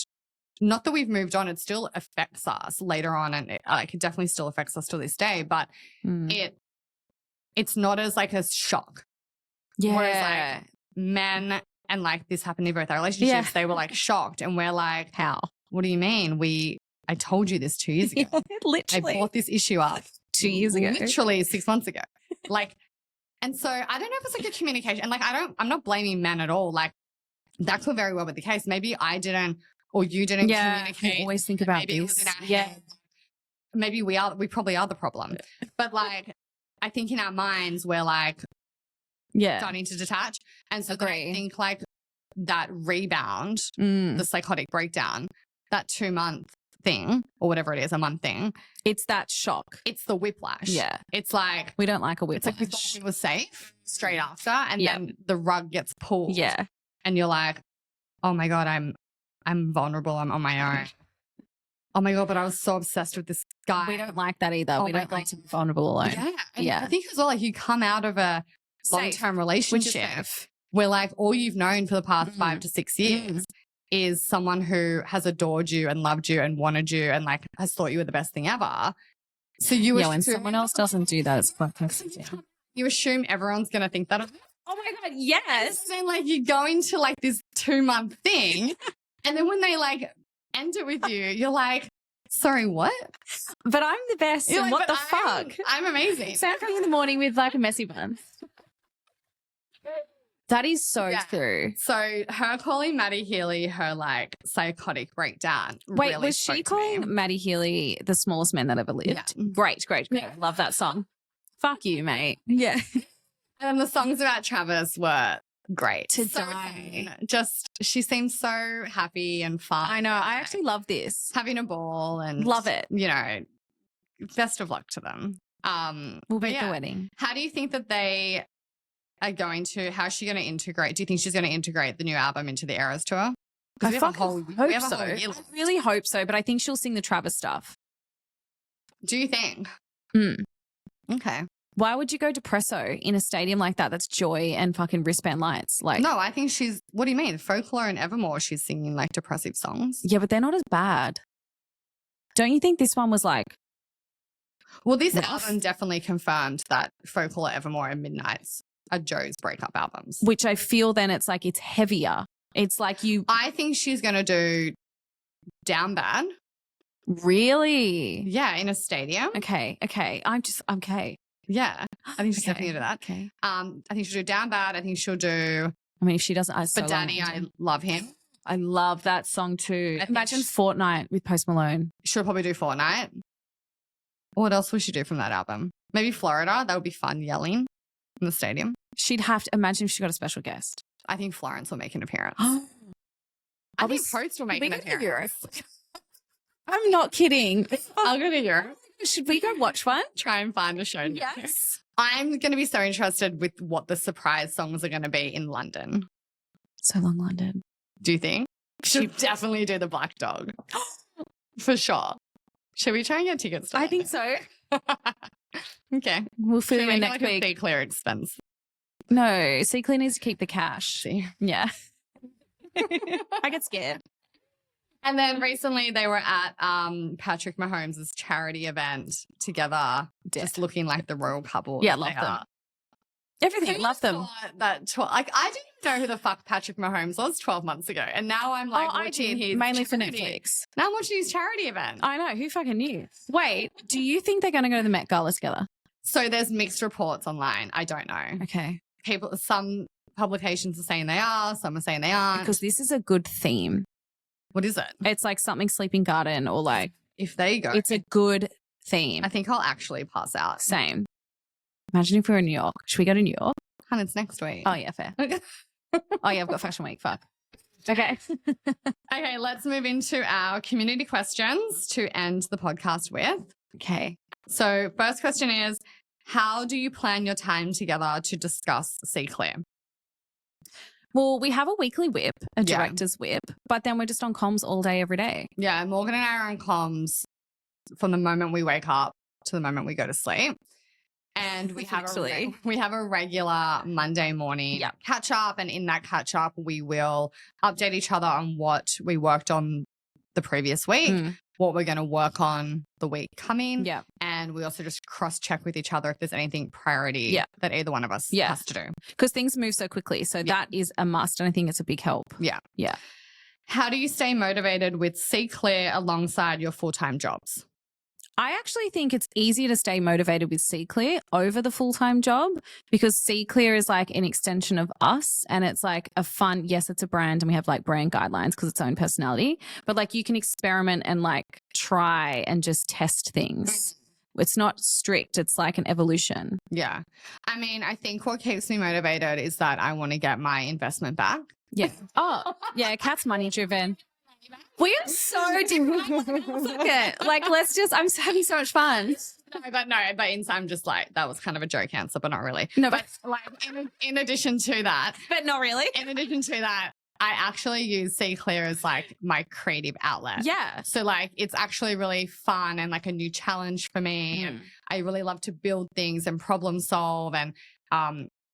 [SPEAKER 1] not that we've moved on, it still affects us later on. And it definitely still affects us to this day, but it's not as like a shock.
[SPEAKER 2] Yeah.
[SPEAKER 1] Whereas like men, and like this happened in both our relationships, they were like shocked. And we're like,
[SPEAKER 2] how?
[SPEAKER 1] What do you mean? I told you this 2 years ago.
[SPEAKER 2] Literally.
[SPEAKER 1] I brought this issue up
[SPEAKER 2] 2 years ago.
[SPEAKER 1] Literally 6 months ago. Like, and so I don't know if it's like a communication. And like, I'm not blaming men at all. Like that could very well be the case. Maybe I didn't, or you didn't communicate.
[SPEAKER 2] You always think about
[SPEAKER 1] maybe
[SPEAKER 2] this.
[SPEAKER 1] It was in our head. Maybe we probably are the problem. But like, I think in our minds, we're like, starting to detach. And so then I think like that rebound, the psychotic breakdown, that 2-month thing or whatever it is, a month thing.
[SPEAKER 2] It's that shock.
[SPEAKER 1] It's the whiplash.
[SPEAKER 2] Yeah.
[SPEAKER 1] It's like,
[SPEAKER 2] we don't like a whiplash.
[SPEAKER 1] It's like we thought we were safe straight after and then the rug gets pulled.
[SPEAKER 2] Yeah.
[SPEAKER 1] And you're like, oh my God, I'm vulnerable. I'm on my own. Oh my God, but I was so obsessed with this guy.
[SPEAKER 2] We don't like that either. We don't like to be vulnerable alone.
[SPEAKER 1] Yeah. I think as well, like you come out of a long-term relationship where like all you've known for the past 5 to 6 years is someone who has adored you and loved you and wanted you and like has thought you were the best thing ever. So you
[SPEAKER 2] when someone else doesn't do that, it's quite toxic.
[SPEAKER 1] You assume everyone's going to think that.
[SPEAKER 2] Oh my God, yes.
[SPEAKER 1] And then like you go into like this 2-month thing and then when they like end it with you, you're like, sorry, what?
[SPEAKER 2] But I'm the best.
[SPEAKER 1] You're
[SPEAKER 2] and
[SPEAKER 1] like,
[SPEAKER 2] what the fuck?
[SPEAKER 1] I'm amazing.
[SPEAKER 2] Saturday in the morning with like a messy bun. That is so true.
[SPEAKER 1] So her calling Maddie Healy her like psychotic breakdown.
[SPEAKER 2] Wait,
[SPEAKER 1] really
[SPEAKER 2] was she calling Maddie Healy the smallest man that ever lived?
[SPEAKER 1] Yeah.
[SPEAKER 2] Great. Yeah. Love that song. Fuck you, mate. Yeah.
[SPEAKER 1] And the songs about Travis were great.
[SPEAKER 2] To die.
[SPEAKER 1] Just, she seems so happy and fun.
[SPEAKER 2] I know. I actually love this.
[SPEAKER 1] Having a ball and
[SPEAKER 2] love it.
[SPEAKER 1] You know, best of luck to them.
[SPEAKER 2] We'll be at the wedding.
[SPEAKER 1] How do you think that they are going to, how's she going to integrate? Do you think she's going to integrate the new album into the Eras tour?
[SPEAKER 2] I hope so. I really hope so, but I think she'll sing the Travis stuff.
[SPEAKER 1] Do you think? Okay.
[SPEAKER 2] Why would you go depresso in a stadium like that? That's joy and fucking wristband lights. Like,
[SPEAKER 1] no, I think she's, what do you mean? Folklore and Evermore, she's singing like depressive songs.
[SPEAKER 2] Yeah, but they're not as bad. Don't you think this one was like,
[SPEAKER 1] well, this album definitely confirmed that Folklore, Evermore and Midnights are Joe's breakup albums.
[SPEAKER 2] Which I feel then it's like it's heavier. It's like you.
[SPEAKER 1] I think she's going to do Down Bad.
[SPEAKER 2] Really?
[SPEAKER 1] Yeah, in a stadium.
[SPEAKER 2] Okay. I'm okay.
[SPEAKER 1] Yeah, I think she's definitely going to do that.
[SPEAKER 2] Okay.
[SPEAKER 1] I think she'll do Down Bad. I think she'll do.
[SPEAKER 2] I mean, if she doesn't,
[SPEAKER 1] But Danny, I love him.
[SPEAKER 2] I love that song too. Imagine Fortnight with Post Malone.
[SPEAKER 1] She'll probably do Fortnight. What else will she do from that album? Maybe Florida. That would be fun, yelling in the stadium.
[SPEAKER 2] She'd have to imagine if she got a special guest.
[SPEAKER 1] I think Florence will make an appearance.
[SPEAKER 2] I
[SPEAKER 1] think Post will make an appearance.
[SPEAKER 2] I'm not kidding.
[SPEAKER 1] I'll go to Europe.
[SPEAKER 2] Should we go watch one?
[SPEAKER 1] Try and find a show.
[SPEAKER 2] Yes.
[SPEAKER 1] I'm going to be so interested with what the surprise songs are going to be in London.
[SPEAKER 2] So long, London.
[SPEAKER 1] Do you think? Should definitely do the Black Dog. For sure. Should we try and get tickets?
[SPEAKER 2] I think so.
[SPEAKER 1] Okay.
[SPEAKER 2] We'll fill you in next week.
[SPEAKER 1] CEE CLEAR expense.
[SPEAKER 2] No, CEE CLEAR needs to keep the cash.
[SPEAKER 1] See?
[SPEAKER 2] Yeah. I get scared.
[SPEAKER 1] And then recently they were at Patrick Mahomes' charity event together, just looking like the royal couple.
[SPEAKER 2] Yeah, love them. Everything, love them.
[SPEAKER 1] I didn't know who the fuck Patrick Mahomes was 12 months ago. And now I'm like watching his
[SPEAKER 2] mainly for
[SPEAKER 1] charity.
[SPEAKER 2] Netflix.
[SPEAKER 1] Now I'm watching his charity event.
[SPEAKER 2] I know. Who fucking knew? Wait, do you think they're going to go to the Met Gala together?
[SPEAKER 1] So there's mixed reports online. I don't know.
[SPEAKER 2] Okay.
[SPEAKER 1] Some publications are saying they are, some are saying they aren't.
[SPEAKER 2] Because this is a good theme.
[SPEAKER 1] What is it?
[SPEAKER 2] It's like something sleeping garden or like.
[SPEAKER 1] If they go.
[SPEAKER 2] It's a good theme.
[SPEAKER 1] I think I'll actually pass out.
[SPEAKER 2] Same. Imagine if we were in New York. Should we go to New York?
[SPEAKER 1] And it's next week.
[SPEAKER 2] Oh, yeah, fair. Oh, yeah, I've got Fashion Week. Fuck. Okay.
[SPEAKER 1] Okay, let's move into our community questions to end the podcast with.
[SPEAKER 2] Okay.
[SPEAKER 1] So first question is, how do you plan your time together to discuss CEE CLEAR?
[SPEAKER 2] Well, we have a weekly whip, a director's whip, but then we're just on comms all day, every day.
[SPEAKER 1] Yeah, Morgan and I are on comms from the moment we wake up to the moment we go to sleep. And we have a regular Monday morning catch up. And in that catch up, we will update each other on what we worked on the previous week, what we're going to work on the week coming.
[SPEAKER 2] Yeah.
[SPEAKER 1] And we also just cross check with each other if there's anything priority that either one of us has to do.
[SPEAKER 2] Because things move so quickly. So that is a must. And I think it's a big help.
[SPEAKER 1] Yeah.
[SPEAKER 2] Yeah.
[SPEAKER 1] How do you stay motivated with CEE CLEAR alongside your full-time jobs?
[SPEAKER 2] I actually think it's easier to stay motivated with CEE CLEAR over the full-time job because CEE CLEAR is like an extension of us and it's like a fun, yes, it's a brand and we have like brand guidelines because it's own personality, but like you can experiment and like try and just test things. It's not strict. It's like an evolution.
[SPEAKER 1] Yeah. I mean, I think what keeps me motivated is that I want to get my investment back.
[SPEAKER 2] Yeah. Oh, yeah. Kat's money driven. We are so different. Like, let's just, I'm having so much fun.
[SPEAKER 1] But inside I'm just like, that was kind of a joke answer, but not really.
[SPEAKER 2] No,
[SPEAKER 1] but like in addition to that.
[SPEAKER 2] But not really.
[SPEAKER 1] In addition to that, I actually use CEE CLEAR as like my creative outlet.
[SPEAKER 2] Yeah.
[SPEAKER 1] So like, it's actually really fun and like a new challenge for me. And I really love to build things and problem solve. And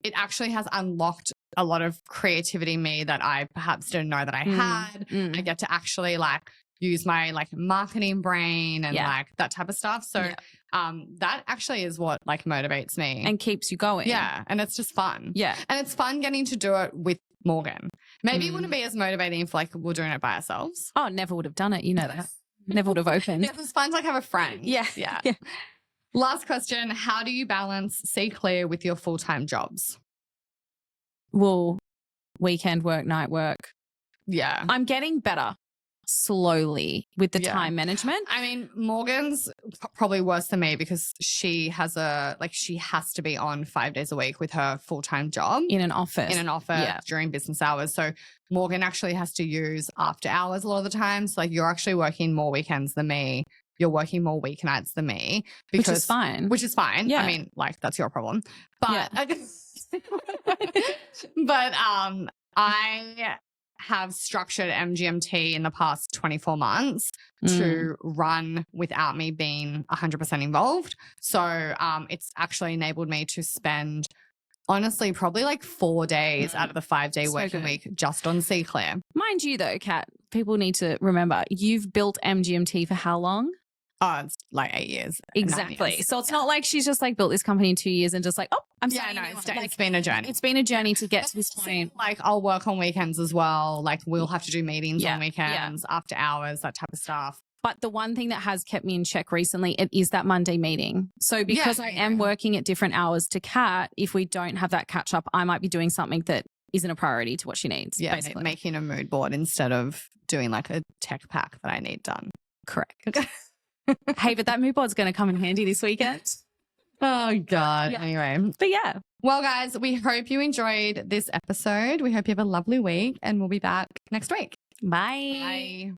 [SPEAKER 1] it actually has unlocked a lot of creativity in me that I perhaps didn't know that I had. I get to actually like use my like marketing brain and like that type of stuff. So that actually is what like motivates me.
[SPEAKER 2] And keeps you going.
[SPEAKER 1] Yeah. And it's just fun.
[SPEAKER 2] Yeah.
[SPEAKER 1] And it's fun getting to do it with Morgan. Maybe it wouldn't be as motivating if like we're doing it by ourselves.
[SPEAKER 2] Oh, never would have done it. You know that. Never would have opened.
[SPEAKER 1] Yeah, it's fun to like have a friend.
[SPEAKER 2] Yeah.
[SPEAKER 1] Yeah. Last question. How do you balance CEE CLEAR with your full-time jobs?
[SPEAKER 2] Well, weekend work, night work.
[SPEAKER 1] Yeah.
[SPEAKER 2] I'm getting better slowly with the time management.
[SPEAKER 1] I mean, Morgan's probably worse than me because she has she has to be on 5 days a week with her full-time job.
[SPEAKER 2] In an office
[SPEAKER 1] during business hours. So Morgan actually has to use after hours a lot of the time. So like you're actually working more weekends than me. You're working more weeknights than me.
[SPEAKER 2] Which is fine.
[SPEAKER 1] Yeah. I mean, like that's your problem. But I have structured MGMT in the past 24 months to run without me being 100% involved. So it's actually enabled me to spend, honestly, probably like 4 days out of the 5-day working week just on CEE CLEAR.
[SPEAKER 2] Mind you though, Kat, people need to remember you've built MGMT for how long?
[SPEAKER 1] Oh, it's like 8 years.
[SPEAKER 2] Exactly. So it's not like she's just like built this company in 2 years and just like, oh, I'm sorry.
[SPEAKER 1] No, it's been a journey.
[SPEAKER 2] It's been a journey to get to this point.
[SPEAKER 1] Like I'll work on weekends as well. Like we'll have to do meetings on weekends, after hours, that type of stuff.
[SPEAKER 2] But the one thing that has kept me in check recently, it is that Monday meeting. So because I am working at different hours to Kat, if we don't have that catch up, I might be doing something that isn't a priority to what she needs.
[SPEAKER 1] Yeah,
[SPEAKER 2] basically.
[SPEAKER 1] Making a mood board instead of doing like a tech pack that I need done.
[SPEAKER 2] Correct. Hey, but that mood board's going to come in handy this weekend.
[SPEAKER 1] Oh, God. Yeah. Anyway.
[SPEAKER 2] But yeah.
[SPEAKER 1] Well, guys, we hope you enjoyed this episode. We hope you have a lovely week and we'll be back next week.
[SPEAKER 2] Bye.
[SPEAKER 1] Bye.